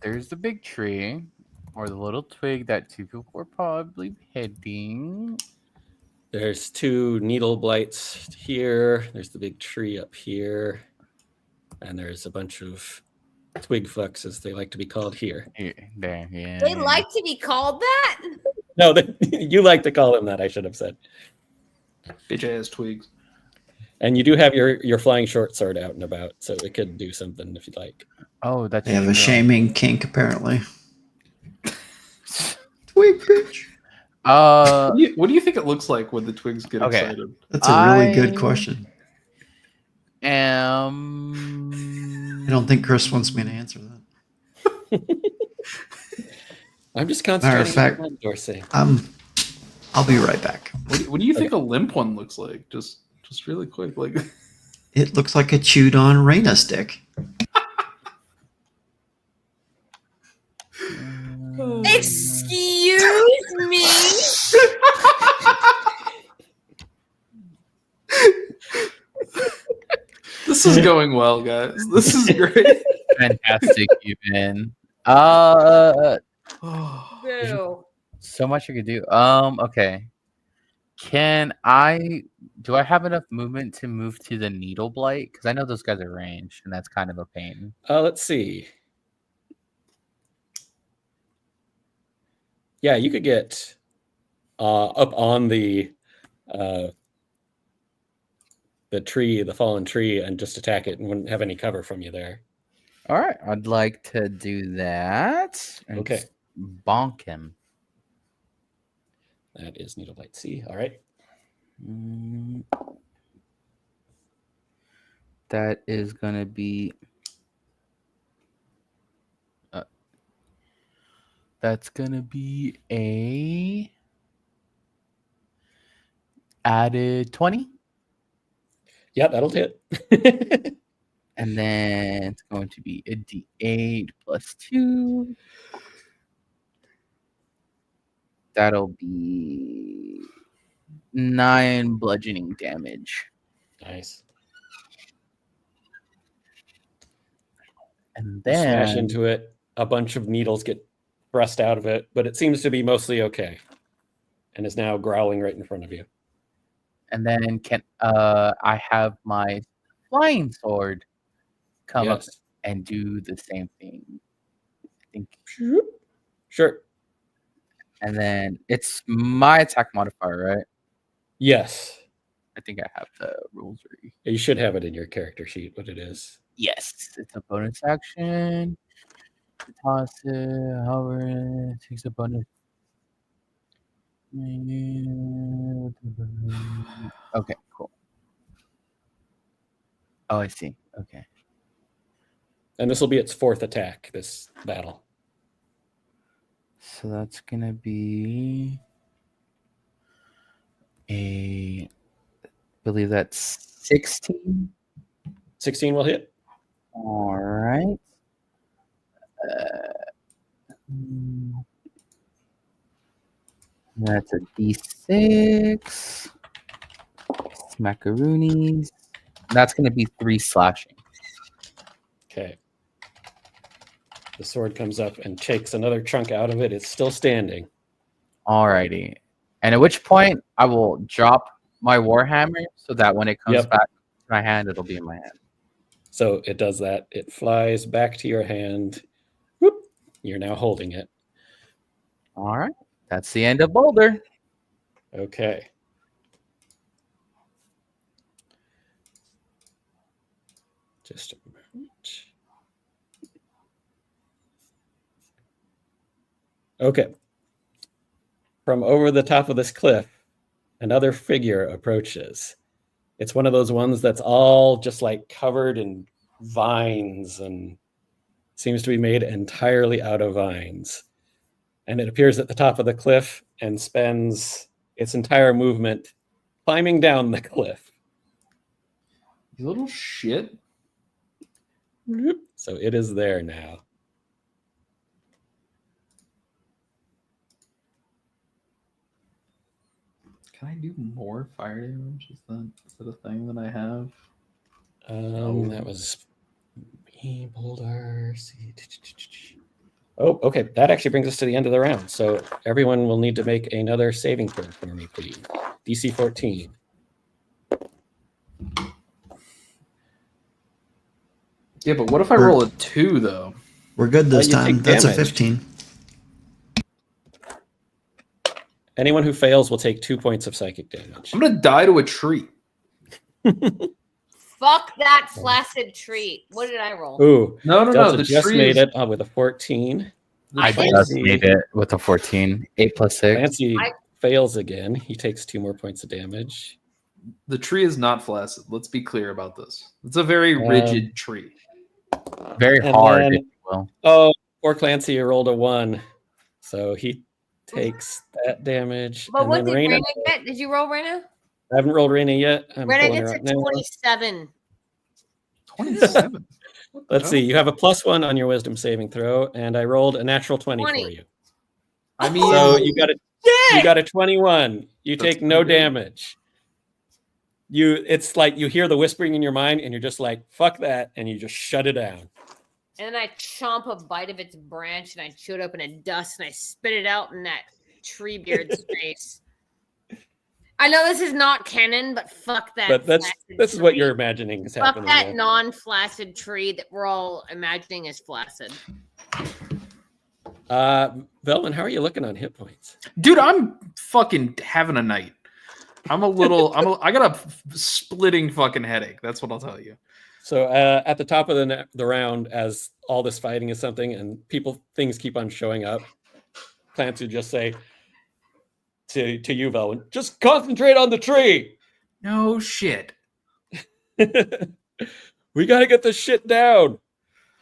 There's the big tree, or the little twig that two people were probably hitting. There's 2 needle blights here. There's the big tree up here. And there's a bunch of twig fucks, as they like to be called here. There, yeah. They like to be called that? No, you like to call them that, I should have said. Bitch ass twigs. And you do have your flying short sword out and about, so it could do something if you'd like. Oh, that's They have a true. shaming kink, apparently. Twig bitch. What do you think it looks like when the twigs get Okay. excited? That's a really I- good question. I don't think Chris wants me to answer that. I'm just Matter of concentrating fact- on Dorsey. I'll be right back. What do you think a limp one looks like? Just really quick, like. It looks like a chewed on Rena stick. Excuse me? This is going well, guys. This is great. Fantastic, even. Boo. So much you could do. Okay. Do I have enough movement to move to the needle blight? Because I know those guys are ranged, and that's kind of a pain. Let's see. Yeah, you could get up on the tree, the fallen tree, and just attack it and wouldn't have any cover from you there. All right, I'd like to do that. And Okay. just bonk him. That is needle blight C. All right. That is gonna be. That's gonna be a added 20, Yeah, that'll hit. and then it's going to be a D8 plus 2. That'll be 9 bludgeoning damage. Nice. And You smash then into it. A bunch of needles get thrust out of it, but it seems to be mostly okay, and is now growling right in front of you. can I have my flying sword come up Yes. and do the same thing? I think. Sure. And then it's my attack modifier, right? Yes. I think I have the rules ready. You should have it in your character sheet, what it is. Yes, it's a bonus action. Toss it, however, it takes a bonus. Okay, cool. Oh, I see. Okay. And this will be its 4th attack, this battle. So that's gonna be I believe that's 16. 16 will hit. All right. That's a D6. Smackaroonies. That's gonna be 3 slashing. Okay. The sword comes up and takes another chunk out of it. It's still standing. Alrighty. And at which point I will drop my Warhammer so that when it comes Yep. back to my hand, it'll be in my hand. So it does that. It flies back to your hand. Whoop. You're now holding it. All right. That's the end of Boulder. Okay. Just a moment. Okay. From over the top of this cliff, another figure approaches. It's one of those ones that's all just like covered in vines and seems to be made entirely out of vines. And it appears at the top of the cliff and spends its entire movement climbing down the cliff. You little shit. So it is there now. Can I do more fire damage? Is that a thing that I have? That was me, Boulder. Oh, okay. That actually brings us to the end of the round. So everyone will need to make another saving throw for me, please. DC 14. Yeah, but what if I roll a 2 though? We're good this You time. take That's a damage. 15. Anyone who fails will take 2 points of psychic damage. I'm gonna die to a tree. Fuck that flaccid tree. What did I roll? Ooh, No. Delta The just tree made is, it with a 14. I did. just made it with a 14. 8 plus 6. Clancy fails again. He takes 2 more points of damage. the tree is not flaccid. Let's be clear about this. It's a very rigid tree. Very And hard, then- if you will. Oh, poor Clancy rolled a 1. So he takes that damage. But and what then did Raina, Raina get? Did you roll Raina? I haven't rolled Raina yet. I'm Raina pulling her gets up a now. 27. 27. Let's see. You have a +1 on your wisdom saving throw, and I rolled a natural 20 for 20. you. I mean, So you got a 21. You That's take no pretty good. damage. It's like you hear the whispering in your mind, and you're just like, "Fuck that," and you just shut it down. And then I chomp a bite of its branch and I chew it up in a dust and I spit it out in that tree beard's face. I know this is not canon, but fuck that. But flaccid this is what tree. you're imagining is Fuck happening. that there. non-flaccid tree that we're all imagining is flaccid. Velvin, how are you looking on hit points? dude, I'm fucking having a night. I got a splitting fucking headache. That's what I'll tell you. So at the top of the round, as all this fighting is something, and things keep on showing up, Clancy would just say to you, Velvin, just concentrate on the tree. No shit. We got to get this shit down.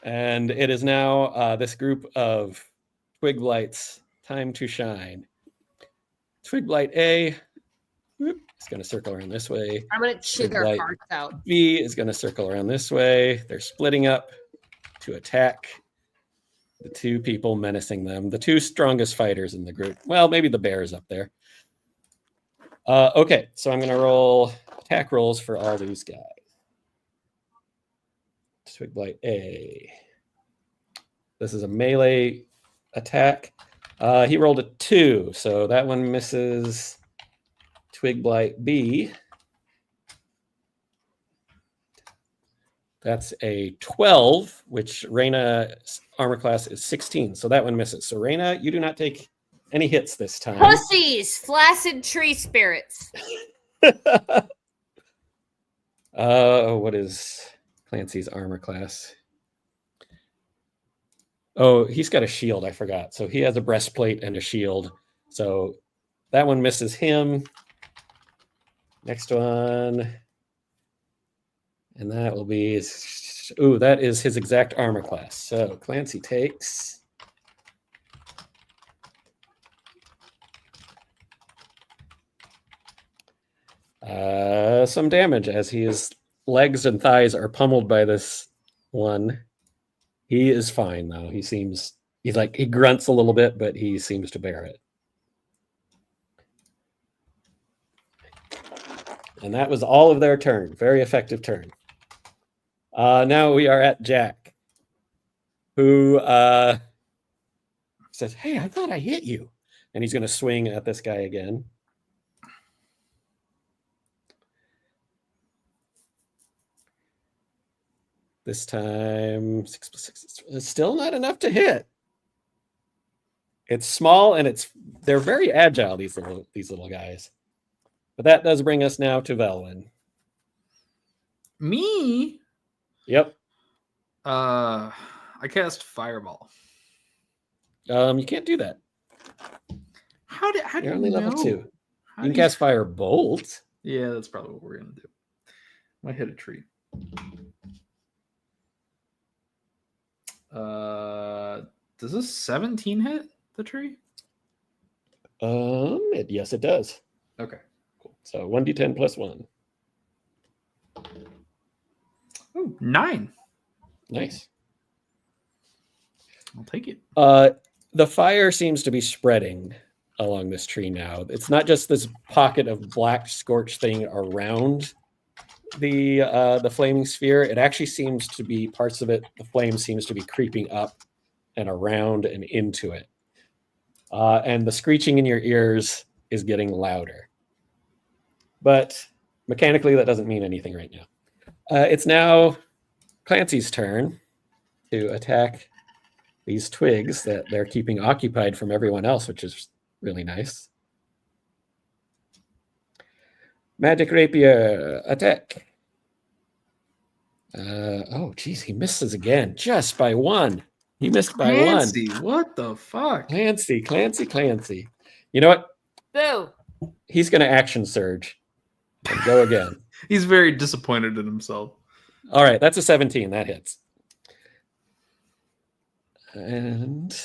And it is now this group of twig blights. Time to shine. Twig blight A is going to circle around this way. I'm gonna chew their Right. hearts out. B is going to circle around this way. They're splitting up to attack the 2 people menacing them, the 2 strongest fighters in the group. Well, maybe the bear is up there. Okay, so I'm going to roll attack rolls for all these guys. Twig blight A. This is a melee attack. He rolled a 2, so that one misses. Twig blight B. That's a 12, which Raina's armor class is 16, so that one misses. So Raina, you do not take any hits this time. Pussies, flaccid tree spirits. What is Clancy's armor class? Oh, he's got a shield. I forgot. So he has a breastplate and a shield. So that one misses him. Next one. And that will be, that is his exact armor class. So Clancy takes Some damage as his legs and thighs are pummeled by this one. He is fine though. He grunts a little bit, but he seems to bear it. And that was all of their turn. Very effective turn. Now we are at Jack, who says, "Hey, I thought I hit you." And he's going to swing at this guy again. This time, 6 plus 6 is still not enough to hit. It's small and they're very agile, these little guys. But that does bring us now to Velwyn. Me? Yep. I cast Fireball. You can't do that. How do You're you only level know? 2. How You do can cast Firebolt. Yeah, that's probably what we're gonna do. Might hit a tree. Does this 17 hit the tree? Yes, it does. Okay. Cool. So 1d10 plus 1. Oh, 9. Nice. I'll take it. The fire seems to be spreading along this tree now. It's not just this pocket of black scorch thing around the flaming sphere. It actually seems to be parts of it. The flame seems to be creeping up and around and into it. And the screeching in your ears is getting louder. But mechanically, that doesn't mean anything right now. It's now Clancy's turn to attack these twigs that they're keeping occupied from everyone else, which is really nice. Magic Rapier, attack. Oh, geez, he misses again, just by 1. He missed by 1. Clancy, what the fuck? Clancy. You know what? Boo. He's going to action surge and go again. He's very disappointed in himself. All right, that's a 17. That hits. And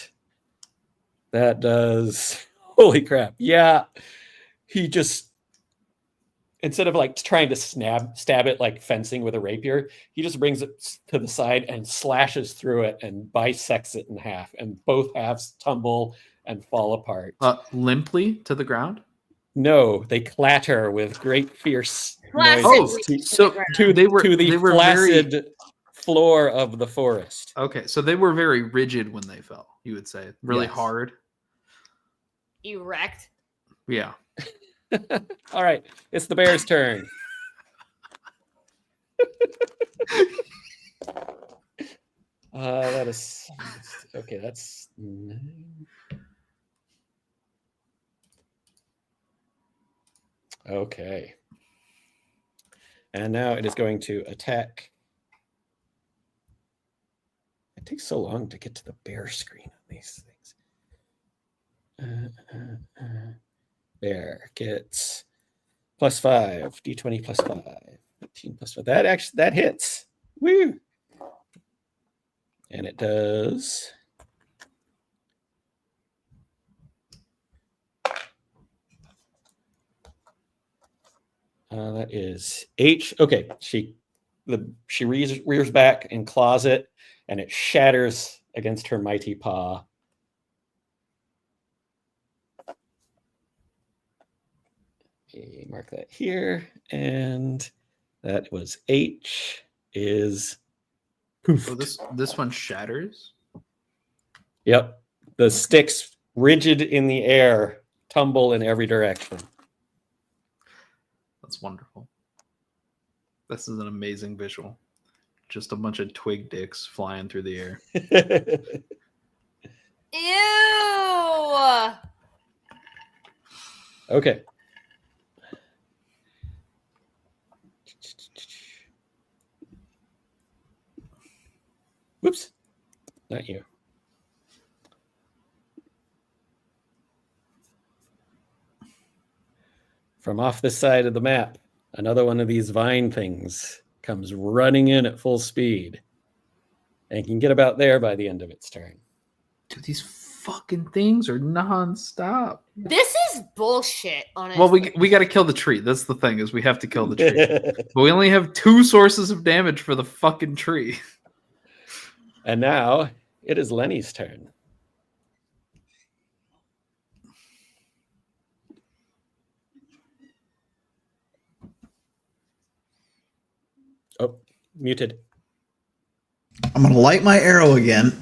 that does... Holy crap. Yeah. He just... Instead of like trying to stab it like fencing with a rapier, he just brings it to the side and slashes through it and bisects it in half. And both halves tumble and fall apart. Limply to the ground? No, they clatter with great fierce Flaccidly noises to the so ground. to they were the flaccid floor of the forest. Okay, so they were very rigid when they fell, you would say. Really Yes. hard. Erect. Yeah. All right, it's the bear's turn. That is okay. That's 9. Okay, and now it is going to attack. It takes so long to get to the bear screen on these things. Bear gets +5, d20 +5, 15 +5. That hits. Woo! And it does. That is H. Okay, she rears back and claws it, and it shatters against her mighty paw. Mark that here, and that was H. Is poof. So this one shatters. Yep, the sticks rigid in the air tumble in every direction. That's wonderful. This is an amazing visual. Just a bunch of twig dicks flying through the air. Ew. Okay. Whoops, not you. From off this side of the map, another one of these vine things comes running in at full speed and can get about there by the end of its turn. Dude, these fucking things are nonstop. This is bullshit, honestly. Well, we got to kill the tree. That's the thing, is we have to kill the tree. But we only have 2 sources of damage for the fucking tree. And now it is Lenny's turn. Oh, muted. I'm going to light my arrow again.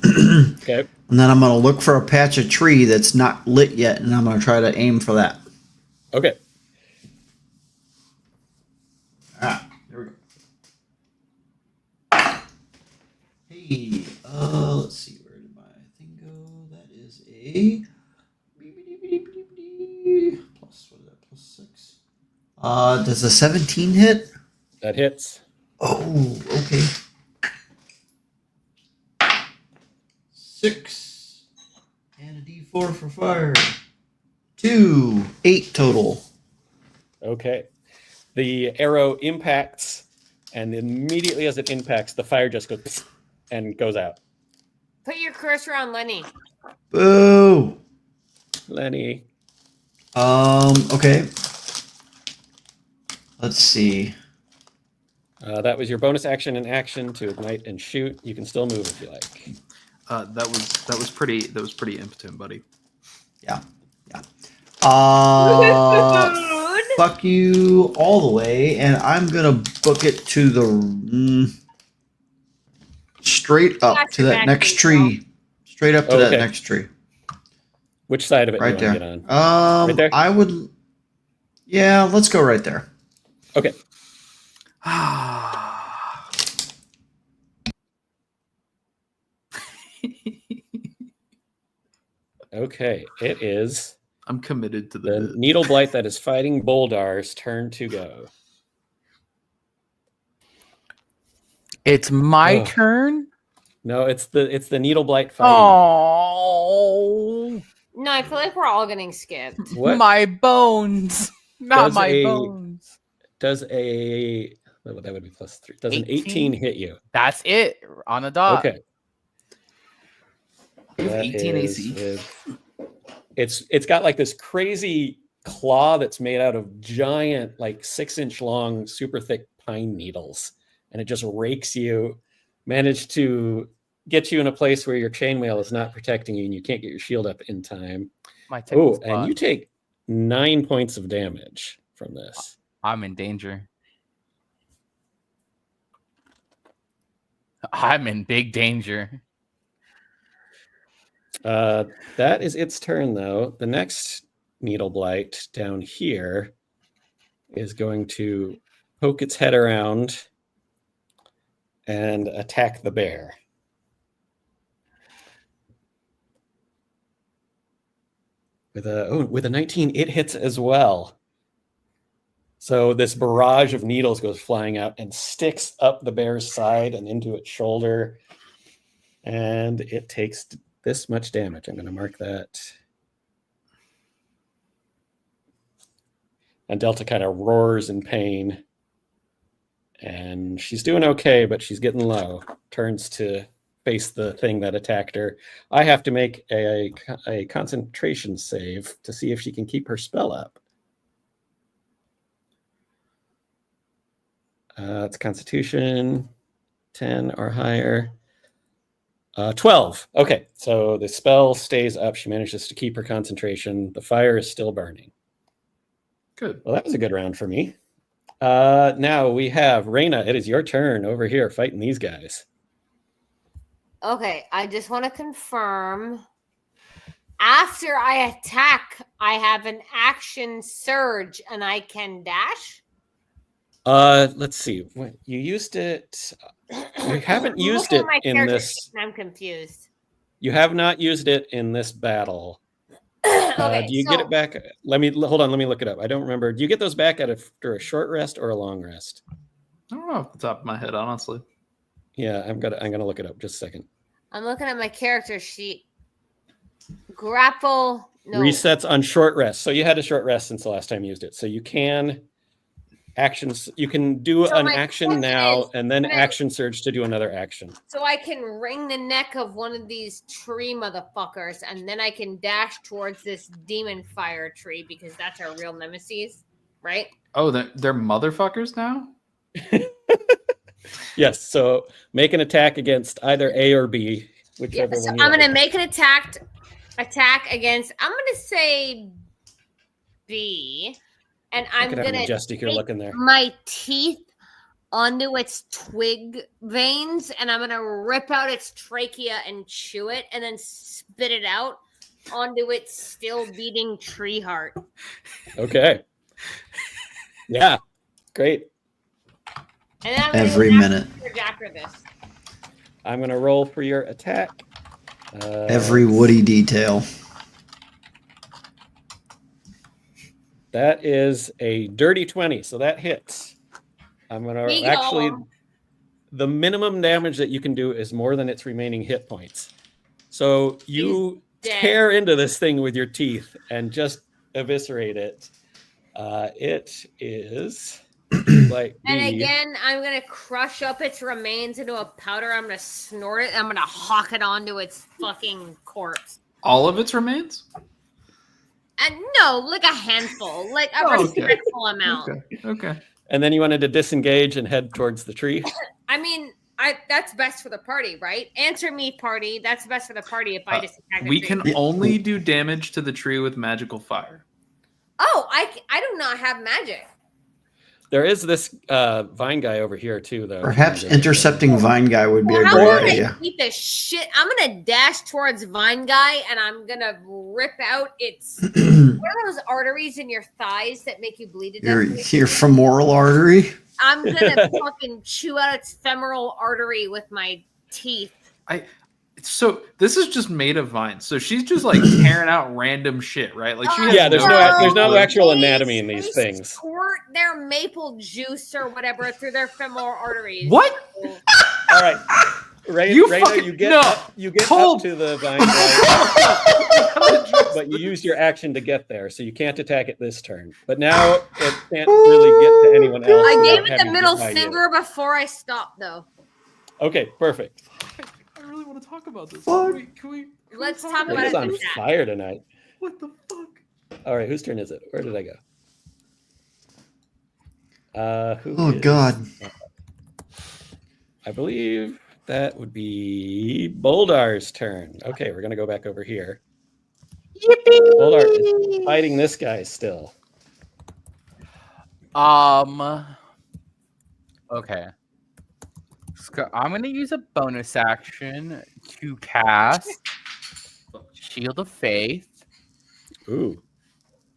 Okay. And then I'm going to look for a patch of tree that's not lit yet, and I'm going to try to aim for that. Okay. There we go. Hey, let's see, where did my thing go? That is a plus, what is that, plus 6? Does a 17 hit? That hits. Oh, okay. 6 and a D4 for fire. 2, 8 total. Okay. The arrow impacts, and immediately as it impacts, the fire just goes and goes out. Put your cursor on Lenny. Boo! Lenny. Okay. Let's see. That was your bonus action and action to ignite and shoot. You can still move if you like. That was pretty impotent, buddy. Yeah. Fuck you all the way, and I'm gonna book it to the straight up to that next tree. Straight up to that next tree. Which side of it Right do you there. want to get on? Right there? I would. Yeah, let's go right there. Okay. Okay. It is I'm committed to the the needle blight that is fighting Boldar's turn to go. It's my Oh. turn. No, it's the needle blight fighting. Oh, No, I feel like we're all getting skipped. What my bones, not Does my a- bones. does a well, that would be plus 3. Does an 18 hit you? That's it on the dot. Okay. You have That 18 is AC. it's got like this crazy claw that's made out of giant, like 6-inch long, super thick pine needles, and it just rakes you. Managed to get you in a place where your chainmail is not protecting you, and you can't get your shield up in time. My technical Oh, spot. and you take 9 points of damage from this. I'm in danger. I'm in big danger. That is its turn, though. The next needle blight down here is going to poke its head around and attack the bear. With a 19, it hits as well. So this barrage of needles goes flying out and sticks up the bear's side and into its shoulder, and it takes this much damage. I'm going to mark that. And Delta kind of roars in pain. And she's doing okay, but she's getting low. Turns to face the thing that attacked her. I have to make a concentration save to see if she can keep her spell up. It's Constitution, 10 or higher. 12. Okay, so the spell stays up. She manages to keep her concentration. The fire is still burning. Good. Well, that was a good round for me. Now we have Raina. It is your turn over here fighting these guys. Okay, I just want to confirm. After I attack, I have an action surge and I can dash? Let's see. You used it. You haven't I'm used looking it at my in character this. sheet and I'm confused. You have not used it in this battle. Okay, Do you get it back? Hold on. Let me look it up. I don't remember. Do you get those back after a short rest or a long rest? I don't know off the top of my head, honestly. Yeah, I'm gonna look it up. Just a second. I'm looking at my character sheet. Grapple. No. Resets on short rest. So you had a short rest since the last time you used it. So you can actions. You can do So an my action question now is, and then can I- action surge to do another action. So I can wring the neck of one of these tree motherfuckers, and then I can dash towards this demon fire tree because that's our real nemesis, right? Oh, they're motherfuckers now? Yes, so make an attack against either A or B, Yeah, whichever so one you I'm like. gonna make an attack against. I'm gonna say B, and I I'm could have gonna Majestic you're take looking there. my teeth onto its twig veins, and I'm gonna rip out its trachea and chew it, and then spit it out onto its still beating tree heart. Okay. Yeah, great. And then I'm gonna Every do an minute. action surge after this. I'm going to roll for your attack. Every woody detail. That is a dirty 20, so that hits. I'm going to Big actually, ol'. the minimum damage that you can do is more than its remaining hit points. So you dead. tear into this thing with your teeth and just eviscerate it. It is like And the, again, I'm gonna crush up its remains into a powder. I'm gonna snort it. I'm gonna hawk it onto its fucking corpse. All of its remains? And no, like a handful, like a Oh, okay. respectful amount. Okay. and then you wanted to disengage and head towards the tree. I mean, that's best for the party, right? Answer me, party. That's best for the party if I just attack the We tree. can only do damage to the tree with magical fire. Oh, I do not have magic. There is this vine guy over here too, though. Perhaps intercepting Vine Guy would be a How great am I gonna idea. beat the shit? I'm gonna dash towards Vine Guy, and I'm gonna rip out its. What are those arteries in your thighs that make you bleed to death? Your femoral artery. I'm gonna fucking chew out its femoral artery with my teeth. So this is just made of vines. So she's just like tearing out random shit, right? Like she has Yeah, there's no No, actual they- anatomy in these they things. Squirt their maple juice or whatever through their femoral arteries. What? All right, Raina, You Raina, fucking- you get no. up, you get Hold. up to the vine guy, but you use your action to get there, so you can't attack it this turn. But now it can't really get to anyone else. I without gave it having the to middle get by you. finger before I stopped, though. Okay, perfect. I really want to talk about this. Fuck. Can we Let's talk talk about about Raina's it. on fire tonight. What the fuck? All right, whose turn is it? Where did I go? Who Oh is- God. I believe that would be Boldar's turn. Okay, we're gonna go back over here. Boldar is fighting this guy still. Okay. So I'm gonna use a bonus action to cast Shield of Faith. Ooh.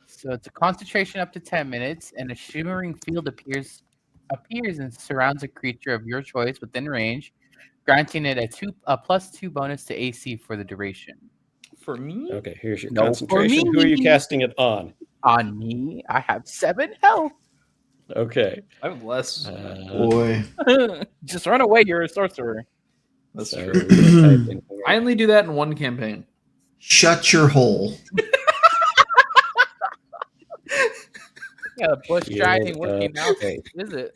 So it's a concentration up to 10 minutes, and a shimmering field appears and surrounds a creature of your choice within range, granting it a +2 bonus to AC for the duration. For me? Okay, here's your No, for concentration. Who are you me. casting it on? On me, I have 7 health. Okay. I have less. Boy. Just run away, you're a sorcerer. That's so true. we're gonna type in here. I only do that in one campaign. Shut your hole. Yeah, the bush Shield driving working of mouth. Faith. Is it?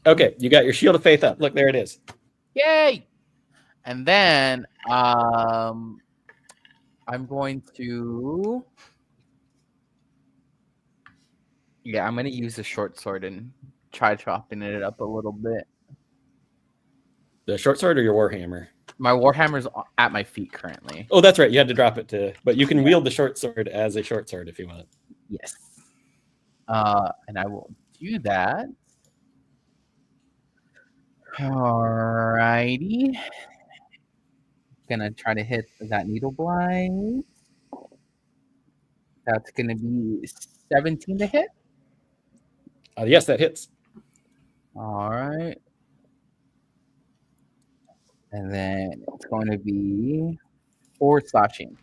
Okay, you got your shield of faith up. Look, there it is. Yay! And then I'm going to I'm gonna use the short sword and try chopping it up a little bit. The short sword or your warhammer? My warhammer's at my feet currently. Oh, that's right. You had to drop it to, but you can wield the short sword as a short sword if you want. Yes. And I will do that. Alrighty. Gonna try to hit that needle blind. That's gonna be 17 to hit. Yes, that hits. All right. And then it's going to be 4 slashing.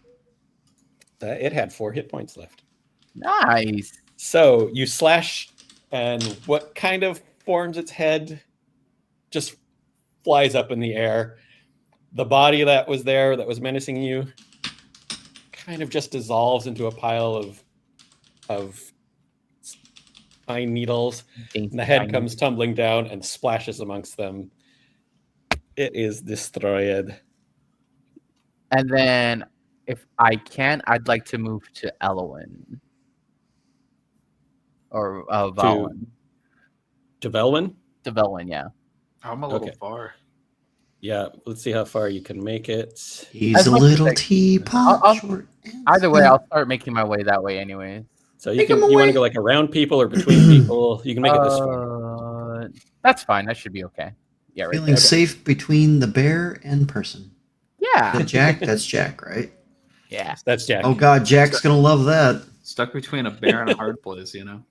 It had 4 hit points left. Nice. So you slash, and what kind of forms its head just flies up in the air. The body that was there, that was menacing you, kind of just dissolves into a pile of pine needles, and the head comes tumbling down and splashes amongst them. It is destroyed. And then, if I can, I'd like to move to Elwyn. Or Valwyn. To Velwyn? To Velwyn, yeah. I'm a little Okay. far. Yeah, let's see how far you can make it. He's I'd a like to little take- teapot. Short and Either way, fat. I'll start making my way that way anyway. So you Take can him you want away. to go like around people or between people? You can make it this far. That's fine. That should be okay. Yeah, right Feeling there. safe between the bear and person. Is Yeah. that Jack? That's Jack, right? Yeah. That's Jack. Oh God, Jack's gonna love that. Stuck between a bear and a hard place, you know.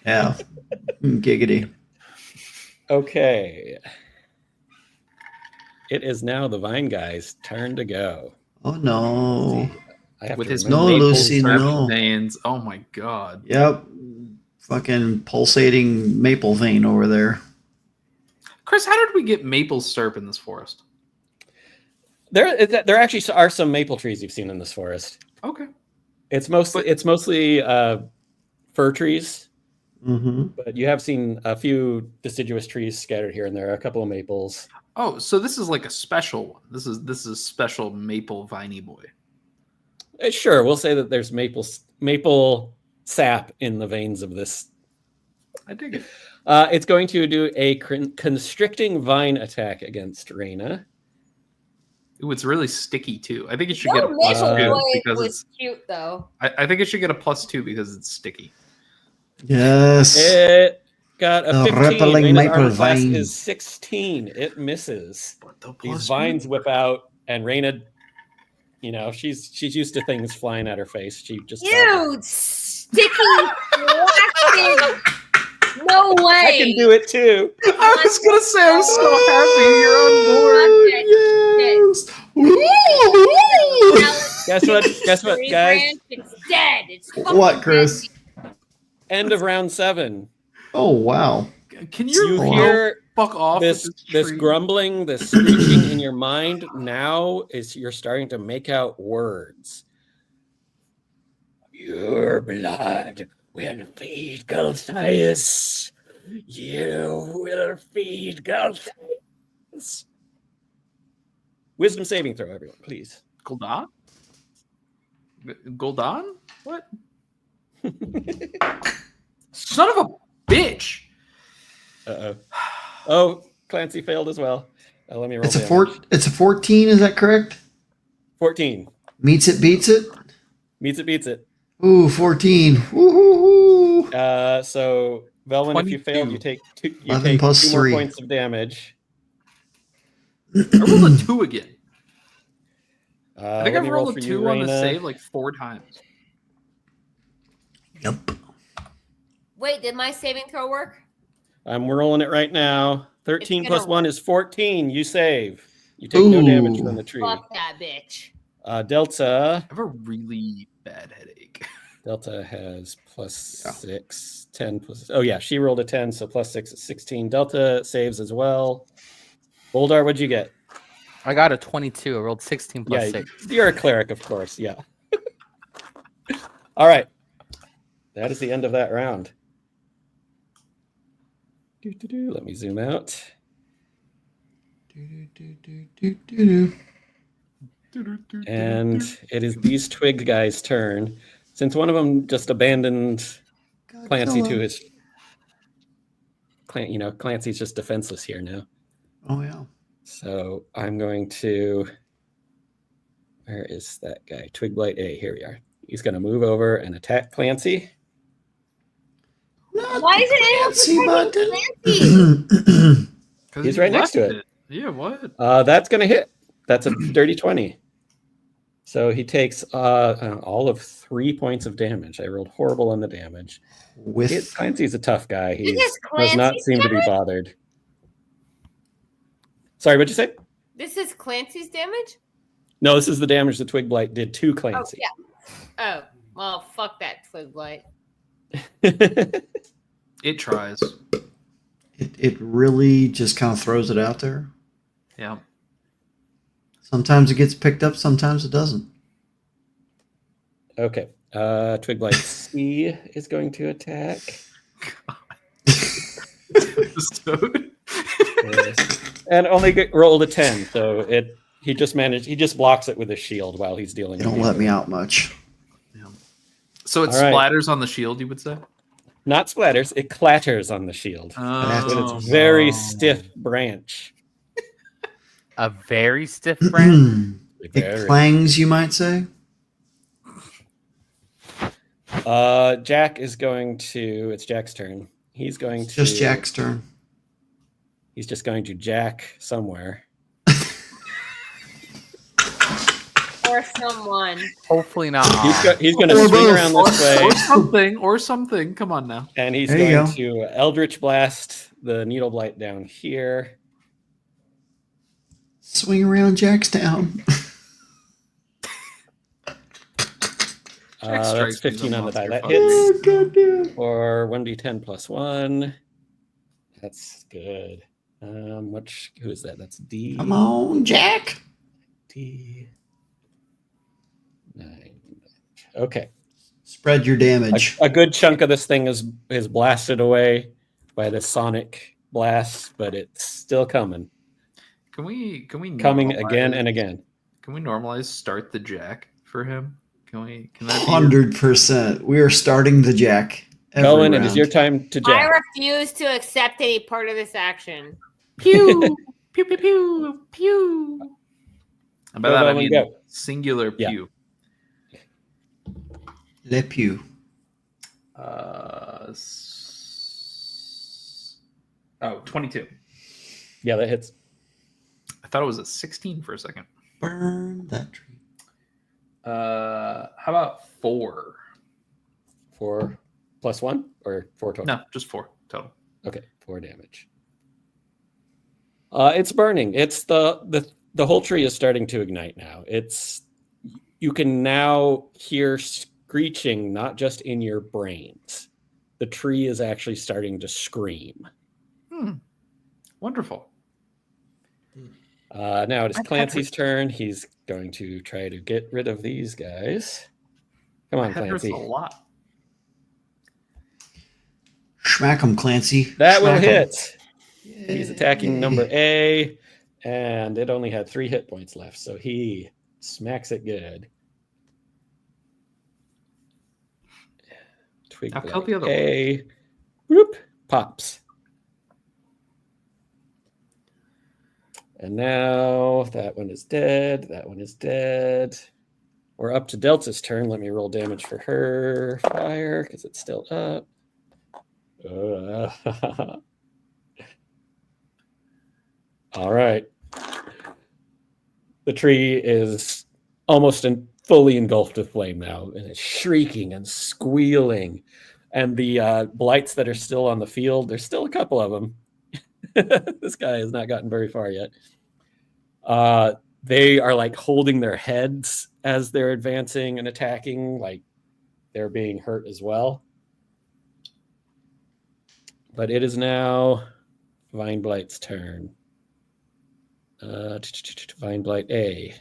Yeah. Giggity. Okay. It is now the Vine Guy's turn to go. Oh no. I have With to his remember- No, maple Lucy, syrup no. veins. Oh my god. Yep. Fucking pulsating maple vein over there. Chris, how did we get maple syrup in this forest? There actually are some maple trees you've seen in this forest. Okay. It's mostly fir trees, Mm-hmm. but you have seen a few deciduous trees scattered here and there. A couple of maples. Oh, so this is like a special one. This is a special maple viney boy. Sure, we'll say that there's maple sap in the veins of this. I dig it. It's going to do a constricting vine attack against Reyna. Ooh, it's really sticky too. I think it should No, get a plus Maple 2 Boy because was it's. cute though. I think it should get a plus 2 because it's sticky. Yes. It got a The 15. rippling Reyna's maple armor class vine. is 16. It misses. But the These plus vines whip out, and Reyna, she's used to things flying at her face. She just You sticky plastic. No way. I can do it too. I was gonna say I'm so happy you're on board. Yes. Guess what, guys? It's dead. It's fucking What, Chris? dead. End of round 7. Oh wow. Can you You Wow. hear fuck off this with this tree? grumbling, this screeching in your mind. Now is you're starting to make out words. Your blood will feed Gulthias. You will feed Gulthias. Wisdom saving throw, everyone, please. Gul'dan? Gul'dan? What? Son of a bitch! Uh-oh. Oh, Clancy failed as well. Let me roll It's a damage. It's a 14. Is that correct? 14. Meets it, beats it. Meets it, beats it. Ooh, 14. Woohoo! So, Velvin, if you 22. fail, you take 11 plus 2 more 3. points of damage. I rolled a 2 again. I think let I've me roll rolled a for 2 you, on the Reyna. save like 4 times. Yep. Wait, did my saving throw work? I'm rolling it right now. 13 It's plus gonna 1 is 14. You save. You take no damage Ooh. from the tree. Fuck that bitch. Delta. I have a really bad headache. Delta has plus Yeah. 6, 10 plus. Oh, yeah, she rolled a 10, so plus 6 is 16. Delta saves as well. Boldar, what'd you get? I got a 22. I rolled 16 plus Yeah, 6. you're a cleric, of course. Yeah. All right. That is the end of that round. Let me zoom out. And it is these twig guys' turn. Since one of them just abandoned Clancy to his... Clancy's just defenseless here now. Oh yeah. So I'm going to... Where is that guy? Twig Blight A. Here we are. He's going to move over and attack Clancy. Why is Fancy it button. Clancy? 'Cause He's you right next left to it. Yeah, what? That's going to hit. That's a dirty 20. So he takes all of 3 points of damage. I rolled horrible on the damage. With Clancy's a tough guy. He This is does not Clancy's seem to be damage? bothered. Sorry, what'd you say? This is Clancy's damage? No, this is the damage the Twig Blight did to Oh, Clancy. yeah. Oh, well, fuck that twig blight. It tries. it really just kind of throws it out there. Yeah. Sometimes it gets picked up, sometimes it doesn't. Okay. Twig Blight C is going to attack. God. episode. And only rolled a 10, so he just blocks it with his shield while he's dealing They with don't the let me other. out much. So it All right. splatters on the shield, you would say? Not splatters, it clatters on the shield with Oh, its very stiff branch. A very stiff branch. It Very. clangs, you might say. Jack is going to. It's Jack's turn. He's going to. Just Jack's turn. He's just going to jack somewhere. Or someone. Hopefully not. He's going to Or swing both. around this way, or something. Come on now. and he's There you going go. to Eldritch Blast the Needle Blight down here. Swing around Jackstown. That's strikes me as a 15 on the die. monster That fucker. hits. Oh, goddamn. Or 1d10 plus 1. That's good. Who is that? That's D. Come on, Jack. D. 9. Okay. Spread your damage. A good chunk of this thing is blasted away by the sonic blast, but it's still coming. Can we Coming normalize- again and again. Can we normalize start the jack for him? Can that be 100%. We are starting the Jack. Every Cohen, it round. is your time to I jack. refuse to accept any part of this action. Pew pew pew pew pew. And by Go, that I Bowen, mean go. singular Yeah. pew. Le Pew. 22. Yeah, that hits. I thought it was a 16 for a second. Burn that tree. How about 4? 4 plus 1 or 4 total? No, just 4 total. Okay, 4 damage. It's burning. It's the whole tree is starting to ignite now. You can now hear screeching, not just in your brains. The tree is actually starting to scream. Wonderful. Now it is Clancy's turn. He's going to try to get rid of these guys. Come on, That hurts Clancy. a lot. Schmack 'em, Clancy. That will Schmack 'em. hit. He's attacking number A, and it only had 3 hit points left, so he smacks it good. Twig Now kill Blight the other A. Whoop, pops. And now that one is dead. That one is dead. We're up to Delta's turn. Let me roll damage for her fire because it's still up. All right. The tree is almost fully engulfed with flame now, and it's shrieking and squealing. And the blights that are still on the field, there's still a couple of them. This guy has not gotten very far yet. They are like holding their heads as they're advancing and attacking, like they're being hurt as well. But it is now Vine Blight's turn. Vine Blight A.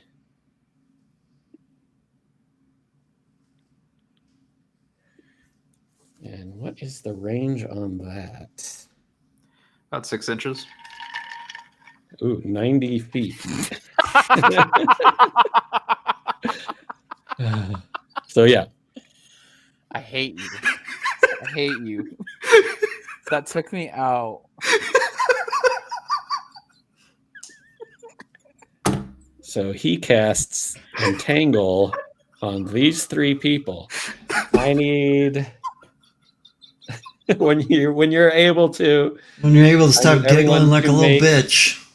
And what is the range on that? About 6 inches. Ooh, 90 feet. So yeah. I hate you. I hate you. That took me out. So he casts Entangle on these 3 people. I need when you're able to When you're able to stop need everyone giggling like to a little make- bitch.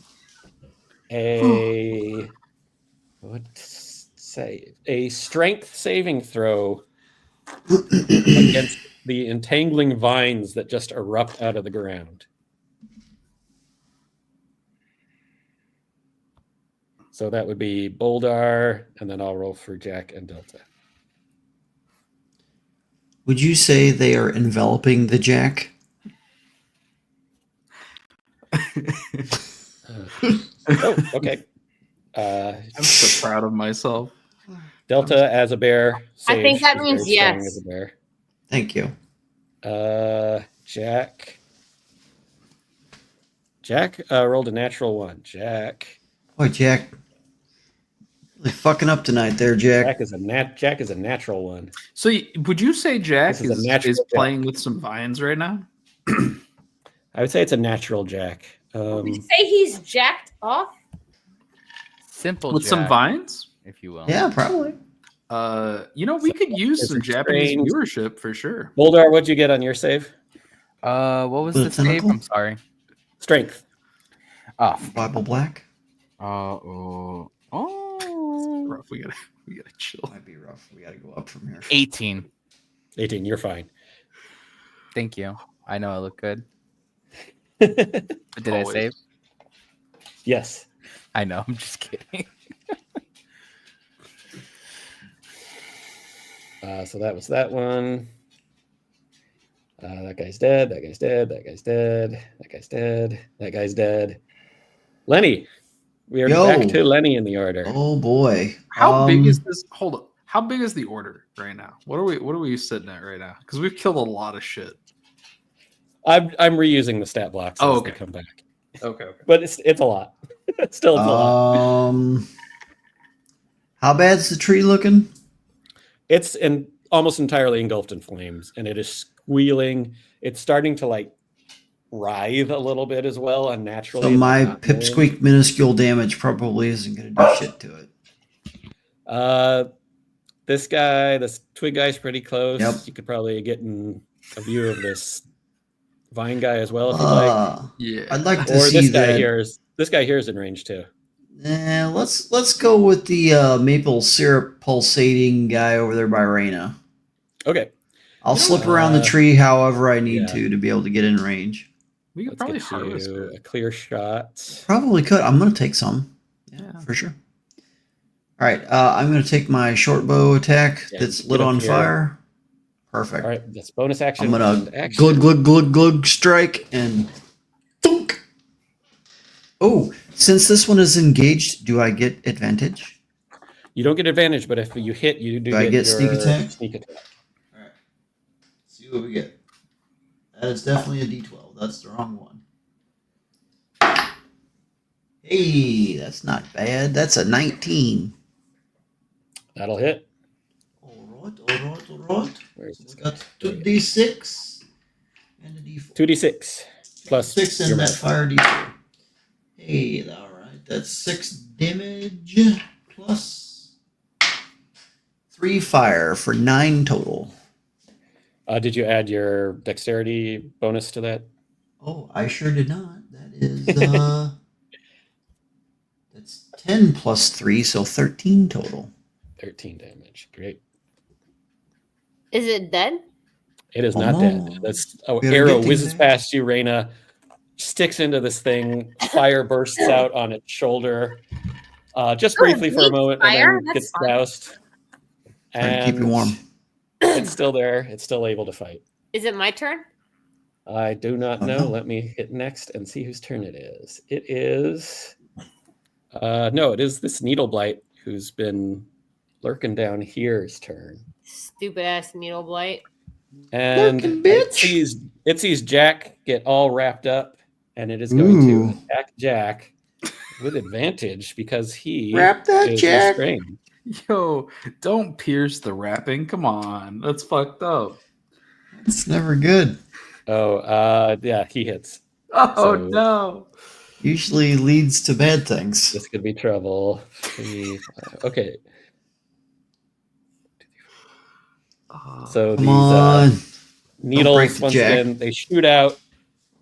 a strength saving throw against the entangling vines that just erupt out of the ground. So that would be Boldar, and then I'll roll for Jack and Delta. Would you say they are enveloping the Jack? Oh, okay. I'm so proud of myself. Delta as a bear. I think Sage that is means very strong yes. As a bear. Thank you. Jack Jack rolled a natural 1. Jack. Boy, Jack. Really fucking up tonight there, Jack. Jack is a natural 1. So would you say Jack This is a natural is Jack. playing with some vines right now? I would say it's a natural Jack. Would you say he's jacked off? Simple With Jack, some vines? if you will. Yeah, probably. We could use It's some a Japanese strange- viewership for sure. Boldar, what'd you get on your save? What was Was the it save? tentacle? I'm sorry. Strength. Oh. Bible Black. Oh. Rough. We gotta chill. Might be rough. We gotta go up from here. 18. 18, you're fine. Thank you. I know I look good. Yes. Did I Always. save? I know. I'm just kidding. So that was that one. That guy's dead. That guy's dead. That guy's dead. That guy's dead. That guy's dead. Lenny. We are Yo. back to Lenny in the order. Oh boy. How big is this? Hold up. How big is the order right now? What are we sitting at right now? Because we've killed a lot of shit. I'm reusing the stat blocks as okay. they come back. Okay. But it's a lot. Still it's a lot. How bad's the tree looking? It's almost entirely engulfed in flames, and it is squealing. It's starting to like writhe a little bit as well, unnaturally. So my Not really. pipsqueak minuscule damage probably isn't going to do shit to it. This twig guy's pretty close. Yep. You could probably get in a view of this vine guy as well if you'd like. Yeah. I'd like to Or see this guy that. here is in range too. Let's go with the maple syrup pulsating guy over there by Raina. Okay. I'll slip around the tree however I need yeah. to be able to get in range. We could Let's probably get harvest you it. a clear shot. Probably could. I'm going to take some. Yeah, for sure. All right. I'm going to take my short bow attack that's get lit up on here. fire. Perfect. All right, that's bonus action. I'm going and to action. glug, glug, glug, glug strike and thunk. Oh, since this one is engaged, do I get advantage? You don't get advantage, but if you hit, you do I get your sneak attack? Sneak attack. All right. See what we get. That is definitely a D12. That's the wrong one. Hey, that's not bad. That's a 19. That'll hit. All right. Where's this We guy? got 2d6 and a d4. 2d6 plus 6 your and that max. fire d4. Hey, all right. That's 6 damage plus 3 fire for 9 total. Did you add your dexterity bonus to that? Oh, I sure did not. That is that's 10 plus 3, so 13 total. 13 damage. Great. Is it dead? It is not Oh. dead. That's Better arrow get whizzes things past you, Raina. Sticks into this thing. Fire bursts out on its shoulder. Just Oh, briefly for a neat moment, fire. and then That's gets fun. doused. Trying to keep you warm. It's still there. It's still able to fight. Is it my turn? I do not Oh, know. no. Let me hit next and see whose turn it is. It is no, it is this needle blight who's been lurking down here's turn. Stupid ass needle blight. And Lurking it bitch. sees Jack get all wrapped up, and it is going Ooh. to attack Jack with advantage because he Wrap that, is Jack. restrained. Yo, don't pierce the wrapping. Come on. That's fucked up. It's never good. Oh, yeah, he hits. Oh, So- no. Usually leads to bad things. This could be trouble. 3, 5. Okay, so Come these on. break needles the once Jack. again they shoot out.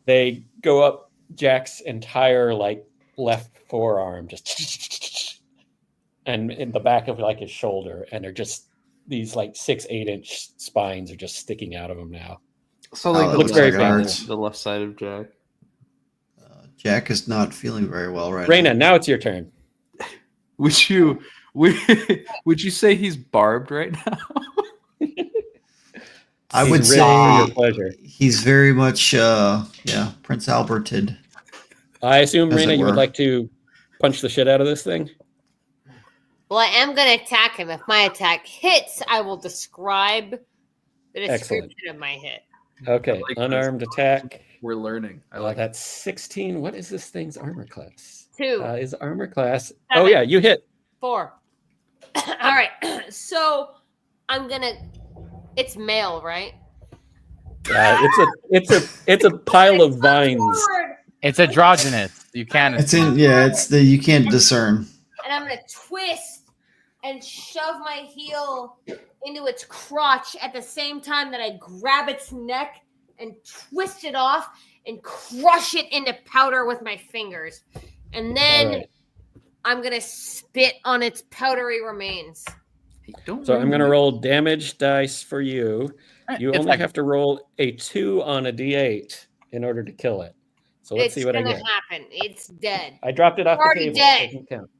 They go up Jack's entire like left forearm, just and in the back of like his shoulder, and they're just these like 6-8 inch spines are just sticking out of him now. So Oh, like that the, looks left very side, painful. the left side of Jack. Jack is not feeling very well right Raina, now. now it's your turn. Would you would you say he's barbed right now? I would He's ripped for your say pleasure. he's very much, Prince Alberted. I assume, As Raina, it you would were. like to punch the shit out of this thing. Well, I am going to attack him. If my attack hits, I will describe the description Excellent. of my hit. Okay, like this. unarmed attack. We're learning. I like it. That's 16. What is this thing's armor class? 2. Is armor class? Oh Seven. yeah, you hit. 4. All right. So I'm gonna. It's male, right? It's a pile of vines. Forward, It's androgynous. You can't. It's in. Yeah, it's the you can't discern. and I'm gonna twist and shove my heel into its crotch at the same time that I grab its neck and twist it off and crush it into powder with my fingers. And then All right. I'm going to spit on its powdery remains. Hey, don't So I'm going to ruin roll damage dice for you. You It's only like- have to roll a 2 on a d8 in order to kill it. So let's see what I It's get. going to happen. It's dead. I dropped it off the Already table. dead. It doesn't count.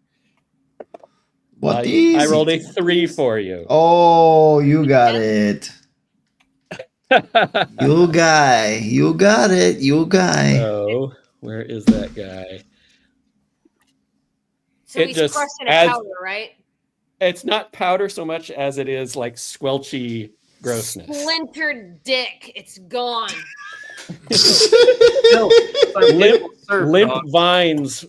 What I rolled a 3 for you. Oh, you got it. You guy. You got it. You guy. So where is that guy? So It he's just crushed into adds- powder, right? It's not powder so much as it is like squelchy grossness. Splintered dick. It's gone. Limp vines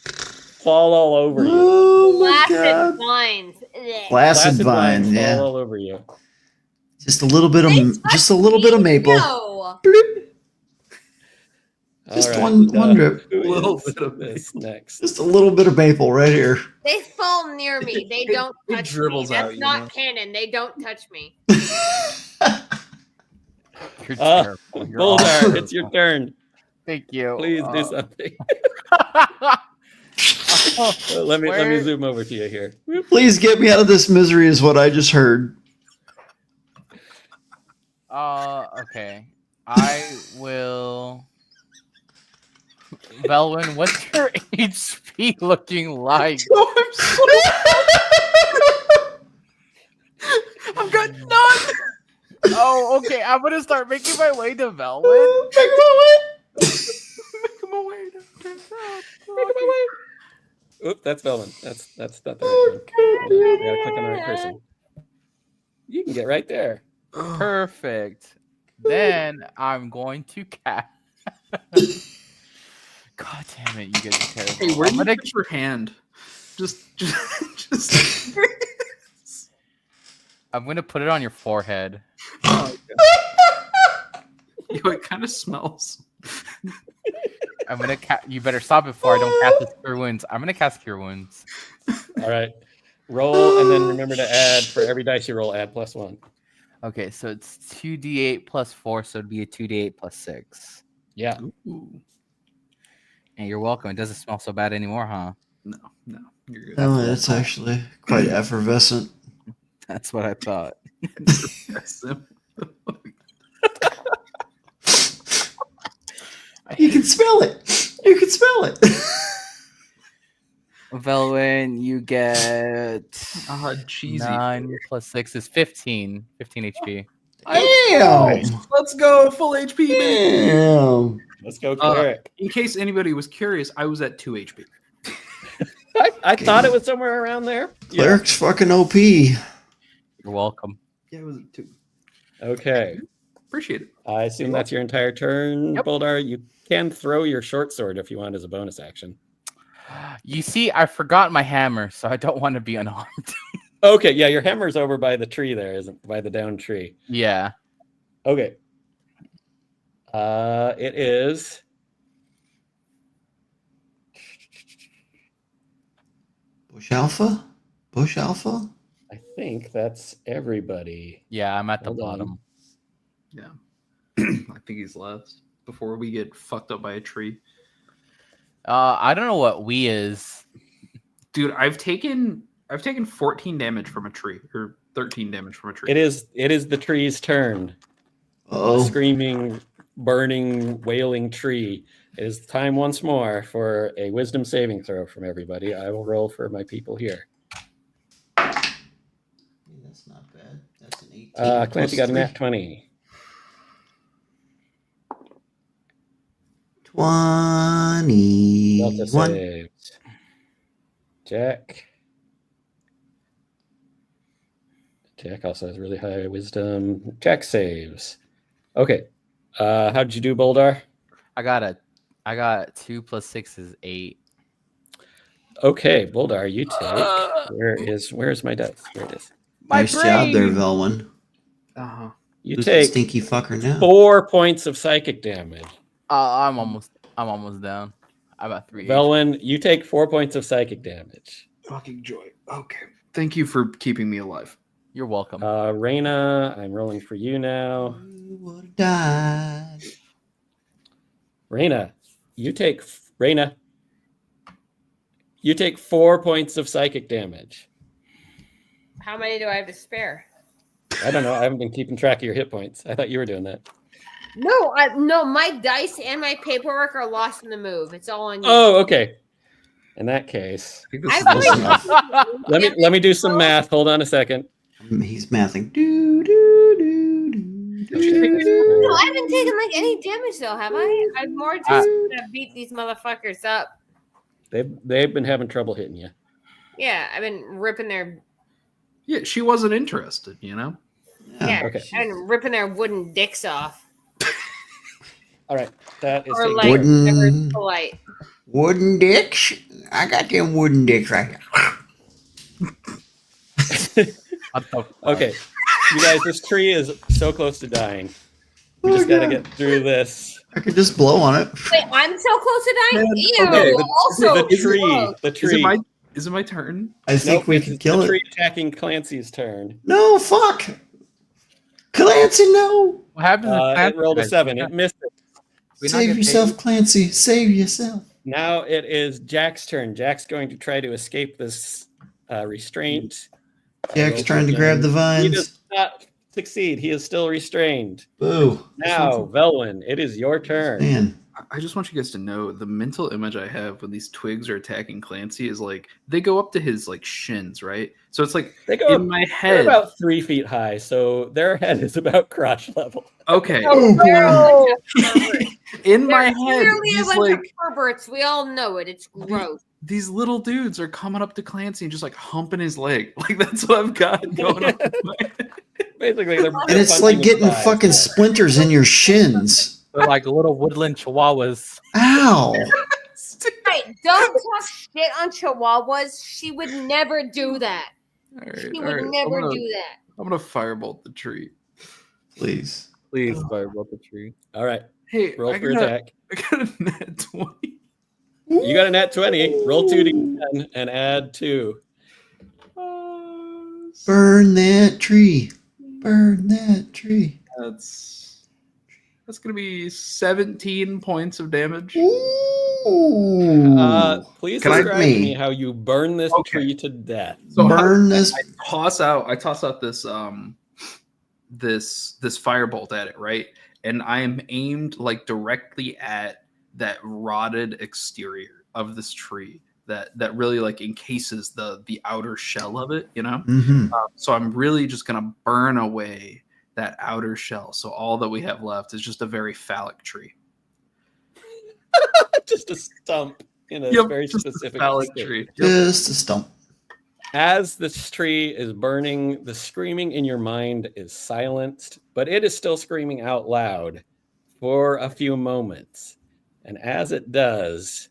fall all over you. Oh my Flaccid god. vines. Ugh. Placid vine, fall yeah. all over you. Just a little bit of They maple. No. Just All one right, drip. who Little is bit of this next. Just a little bit of maple right here. They fall near me. They don't it touch me. dribbles That's out, you not know. canon. They don't touch me. You're Uh, terrible. You're Boldar, awful. it's your turn. Thank you. Please do something. Oh, let me where- zoom over to you here. Whoop. Please get me out of this misery is what I just heard. Okay. I will. Velwyn, what's your HP looking like? Oh, I'm so I've got none. Oh, okay. I'm gonna start making my way to Velwyn. Make him away. Oop, that's Velman. That's not the right one. I gotta click on the right person. You can get right there. Perfect. Then I'm going to cast. God damn it, you guys are terrible. Hey, where I'm do you gonna, put your hand? Just. I'm gonna put it on your forehead. Oh, Yo, it kind of smells. I'm gonna you better stop before I don't cast this Cure Wounds. I'm gonna cast Cure Wounds. All right. Roll and then remember to add for every dice you roll, add +1. Okay, so it's 2d8 plus 4, so it'd be a 2d8 plus 6. Yeah. Ooh. And you're welcome. It doesn't smell so bad anymore, huh? No, you're good. Oh, that's actually quite effervescent. That's what I thought. You can smell it. You can smell it. Velwyn, you get cheesy. 9 plus 6 is 15. 15 HP. Damn. Let's go full HP. baby. Damn. Let's go, cleric. In case anybody was curious, I was at 2 HP. I thought it was somewhere around there. Yeah. Cleric's fucking OP. You're welcome. Yeah, it was at 2. Okay. Appreciate it. I assume that's your entire turn, Yep. Boldar. You can throw your short sword if you want as a bonus action. You see, I forgot my hammer, so I don't want to be unarmed. Okay, yeah, your hammer's over by the tree there, isn't by the downed tree. Yeah. Okay. It is Bush Alpha? Bush Alpha? I think that's everybody. Yeah, I'm at the Hold on. bottom. Yeah. I think he's left before we get fucked up by a tree. I don't know what we is. Dude, I've taken 14 damage from a tree, or 13 damage from a tree. It is the tree's turn. Oh. Screaming, burning, wailing tree. It is time once more for a wisdom saving throw from everybody. I will roll for my people here. That's not bad. That's an 18. Clancy got a nat 20. 21. Delta saves. Jack. Jack also has really high wisdom. Jack saves. Okay. How did you do, Boldar? I got 2 plus 6 is 8. Okay, Boldar, you take. Where's my dice? Here it is. Nice job there, Velwyn. Uh-huh. You Who's the take stinky fucker now? 4 points of psychic damage. I'm almost down. I'm at 3. Velwyn, you take 4 points of psychic damage. Fucking joy. Okay. Thank you for keeping me alive. You're welcome. Reyna, I'm rolling for you now. You would have died. Reyna, you take 4 points of psychic damage. How many do I have to spare? I don't know. I haven't been keeping track of your hit points. I thought you were doing that. No, my dice and my paperwork are lost in the move. It's all on you. Oh, okay. In that case, I think this I've is already- let me do some math. Hold on a second. He's mathing. Do, do, do, do, do. No, I haven't taken like any damage though, have I? I'm more just gonna beat these motherfuckers up. They've been having trouble hitting you. Yeah, I've been ripping their Yeah, she wasn't interested, you know? yeah, Okay. I've been ripping their wooden dicks off. All right. That is Or taken like care of. whatever's Wooden, polite. wooden dicks? I got them wooden dicks right here. What the fuck? Okay. You guys, this tree is so close to dying. We just got to get through this. I could just blow on it. Wait, I'm so close to dying. Man, Ew, okay, also the tree. close. The Is tree. it my turn? I think Nope, we it's can kill the it. tree attacking Clancy's turn. No, fuck. Clancy, no. What happens if It rolled a 7. It missed it. We not Save get yourself, Clancy. Save yourself. Now it is Jack's turn. Jack's going to try to escape this restraint. Jack's trying to grab the He vines. does not succeed. He is still restrained. Boo. Now, Velwyn, it is your turn. Man. I just want you guys to know the mental image I have when these twigs are attacking Clancy is like they go up to his like shins, right? So it's like They go in my They're head. about 3 feet high, so their head is about crotch level. Okay, Oh, boy. in my They're head, clearly a these bunch like of perverts. We all know it. It's gross. these little dudes are coming up to Clancy and just like humping his leg. Like that's what I've got going on. in my head. Basically, they're And it's like punching his getting thighs. fucking splinters in your shins. They're like little woodland chihuahuas. Ow. Hey, don't talk shit on Chihuahuas. She would never do that. All right, She all would right. never do that. I'm gonna firebolt the tree. Please. Please firebolt the tree. All right, Hey, roll I for got, attack. I got a net 20. You got a nat 20. Roll 2d10 and add 2. Burn that tree. Burn that tree. That's gonna be 17 points of damage. Ooh. Please Can I- describe to me how you burn this Okay. tree to death. So Burn this. I toss out this this firebolt at it, right? And I am aimed like directly at that rotted exterior of this tree that really like encases the outer shell of it, you know? Mm-hmm. So I'm really just gonna burn away that outer shell. So all that we have left is just a very phallic tree. Just a stump in a Yep, very just a specific phallic state. tree. Yep. Just a stump. As this tree is burning, the screaming in your mind is silenced, but it is still screaming out loud for a few moments. And as it does,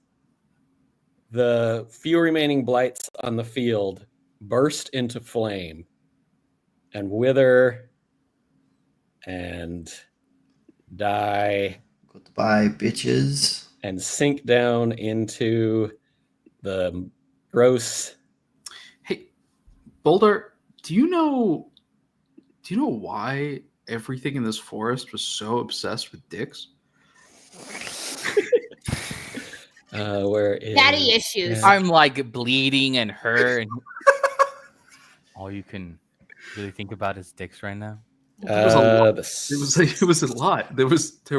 the few remaining blights on the field burst into flame and wither and die Goodbye, bitches. and sink down into the gross. Hey, Boulder, do you know why everything in this forest was so obsessed with dicks? Where is Daddy issues. Yeah. I'm like bleeding and hurt. And all you can really think about is dicks right now. It was a lot. the It was a lot. There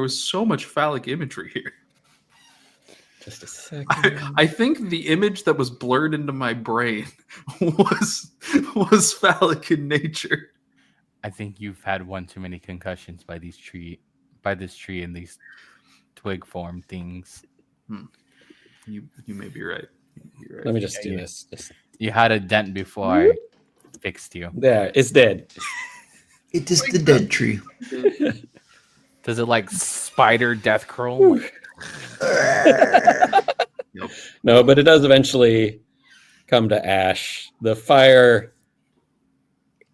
was so much phallic imagery here. just a second. I think the image that was blurred into my brain was phallic in nature. I think you've had one too many concussions by this tree and these twig form things. You may be right. You're right. Let me just do Yeah. this. You had a dent before I fixed you. There, it's dead. It is the dead tree. Does it like spider death curl? No, but it does eventually come to ash. The fire,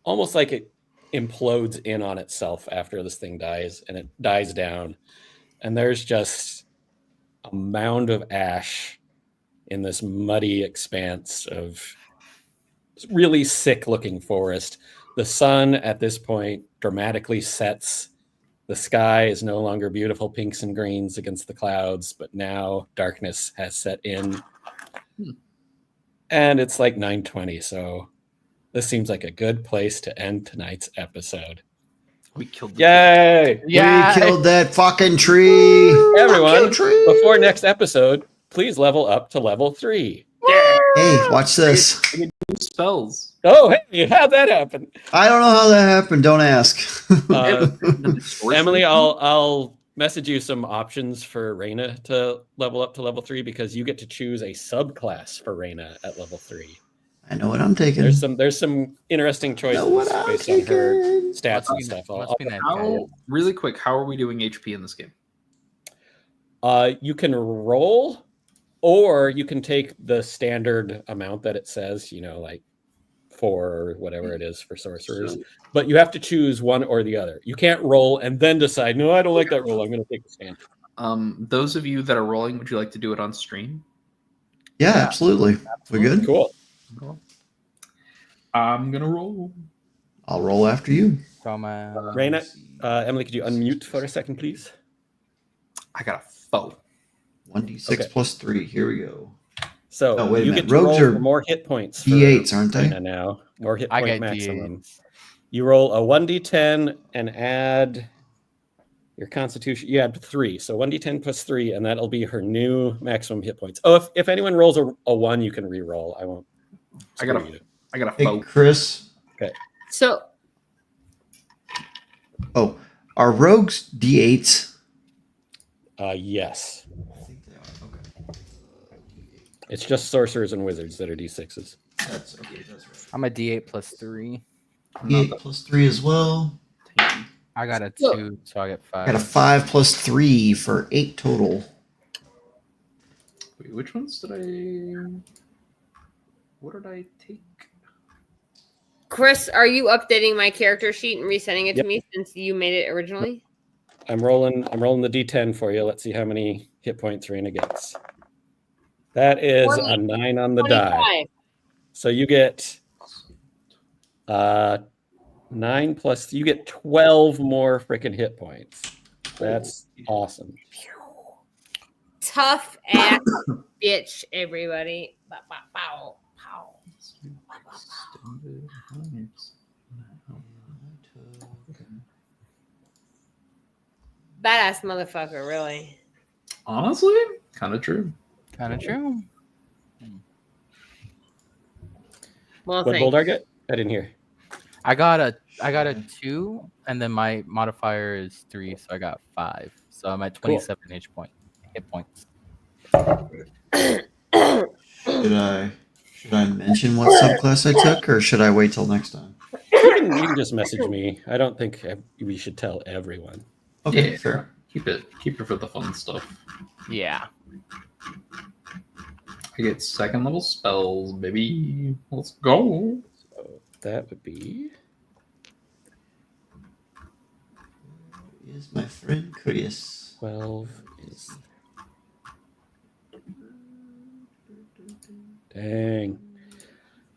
almost like it implodes in on itself after this thing dies, and it dies down. And there's just a mound of ash in this muddy expanse of really sick looking forest. The sun at this point dramatically sets. The sky is no longer beautiful pinks and greens against the clouds, but now darkness has set in. And it's like 9:20, so this seems like a good place to end tonight's episode. We killed the Yay! Yeah. We killed that fucking tree. Everyone, Fucking tree. before next episode, please level up to level 3. Hey, watch this. two spells. Oh, hey, how'd that happen? I don't know how that happened. Don't ask. Emily, I'll message you some options for Reyna to level up to level 3 because you get to choose a subclass for Reyna at level 3. I know what I'm taking. There's some interesting choices know what I'm based on her taking. stats and stuff. Must be nice. How really quick? How are we doing HP in this game? You can roll, or you can take the standard amount that it says, like 4 or whatever it is for sorcerers. But you have to choose one or the other. You can't roll and then decide, no, I don't like that roll. I'm going to take the standard. Those of you that are rolling, would you like to do it on stream? Yeah, absolutely. We good? Cool. Cool. I'm gonna roll. I'll roll after you. So my Reyna, Emily, could you unmute for a second, please? I got a 4. 1d6 Okay. plus 3. Here we go. So Oh, wait a you minute. get to Rogues roll are for more hit points. For D8s, aren't they? Reyna now. More hit I point get maximum. D8s. You roll a 1d10 and add your constitution. You add 3. So 1d10 plus 3, and that'll be her new maximum hit points. Oh, if anyone rolls a 1, you can re-roll. I won't. I got screw you. a Hey, 4. Chris. So Oh, are rogues D8s? Yes. I think they are. Okay. It's just sorcerers and wizards that are d6s. That's okay. That's right. I'm a D8 plus 3. D8 plus 3 as well. I got a So- 2, so I get I got a 5. 5 plus 3 for 8 total. Wait, which ones did I? What did I take? Chris, are you updating my character sheet and resending it Yep. to me since you made it originally? I'm rolling the d10 for you. Let's see how many hit points Reyna gets. That is 20. a 9 on the die. 25. So you get 9 plus, you get 12 more freaking hit points. That's awesome. Tough ass bitch, everybody. Bow, bow, bow, pow. Badass motherfucker, really. Honestly, kind of true. Kind of true. Well, What thanks. Boldar get? I didn't hear. I got a 2, and then my modifier is 3, so I got 5. So I'm at 27 hit points. Should I mention what subclass I took, or should I wait till next time? You can just message me. I don't think we should tell everyone. Okay, Yeah. fair. Keep it for the fun stuff. Yeah. I get 2nd level spells, baby. Let's go. So that would be Is my friend Chris? 12 is. Dang.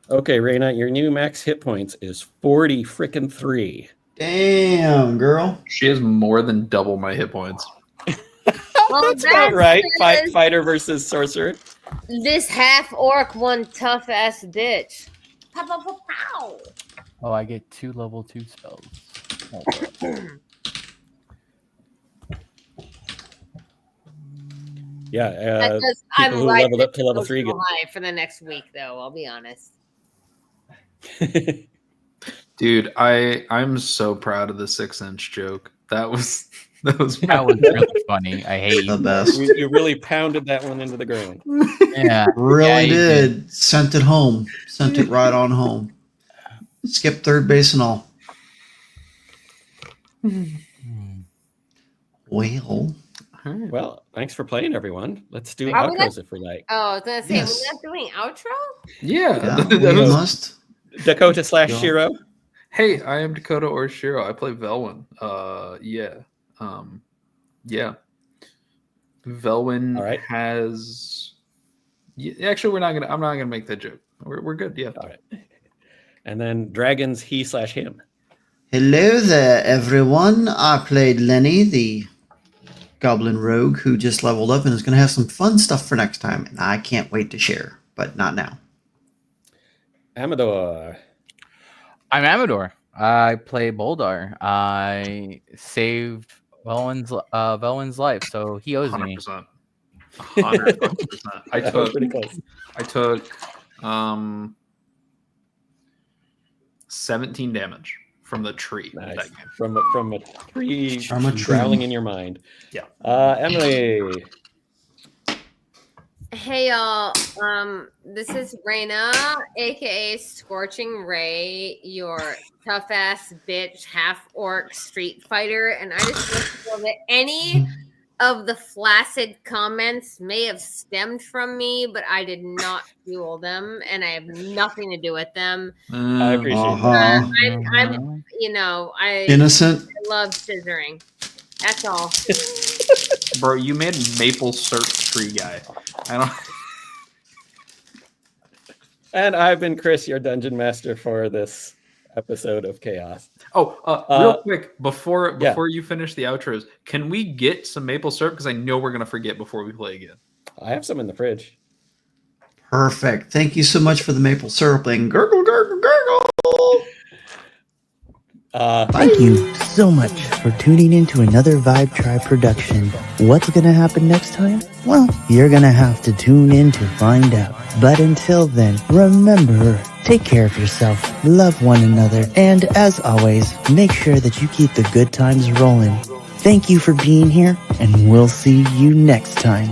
Okay, Reyna, your new max hit points is 40 frickin' 3. Damn, girl. She has more than double my hit points. Well, That's about right. because Fighter versus sorcerer. This half orc one tough ass bitch. Pow, pow, pow, pow. Oh, I get 2 level 2 spells. Oh, Yeah. Because people who riding leveled up to it level so 3 get. high for the next week, though. I'll be honest. Dude, I'm so proud of the 6-inch joke. That was that was really funny. I hate The you. best. you really pounded that one into the ground. Yeah. Really Yeah, you did. Sent it home. Sent it right on home. Skip third base and all. Well, Well, thanks for playing, everyone. Let's do Are we outros if we like. Oh, I was gonna say, Yes. we're not doing outro? Yeah. Yeah, we must. Dakota / Yeah. Shiro. Hey, I am Dakota or Shiro. I play Velwyn. Yeah. Yeah. Velwyn All right. has. Actually, I'm not gonna make that joke. We're good. Yeah. All right. And then Dragons he/him. Hello there, everyone. I played Lenny, the goblin rogue who just leveled up and is going to have some fun stuff for next time. And I can't wait to share, but not now. Amador. I'm Amador. I play Boldar. I saved Velwyn's life, so he owes me. 100%. 100%. That was pretty close. I took 17 damage from the tree. Nice. That game. From a tree From a tree. growling in your mind. Yeah. Emily. Hey y'all, this is Reyna, aka Scorching Ray, your tough ass bitch half orc street fighter, and I just want to know that any of the flaccid comments may have stemmed from me, but I did not fuel them, and I have nothing to do with them. I appreciate Uh-huh. I'm I Innocent. love scissoring. That's all. Bro, you made maple syrup tree guy. I don't. And I've been Chris, your dungeon master for this episode of Chaos. Oh, real quick before yeah. you finish the outros, can we get some maple syrup? Because I know we're gonna forget before we play again. I have some in the fridge. Perfect. Thank you so much for the maple syrup and gurgle, gurgle, gurgle. Thank you so much for tuning in to another Vibe Tribe production. What's gonna happen next time? Well, you're gonna have to tune in to find out. But until then, remember, take care of yourself, love one another, and as always, make sure that you keep the good times rolling. Thank you for being here, and we'll see you next time.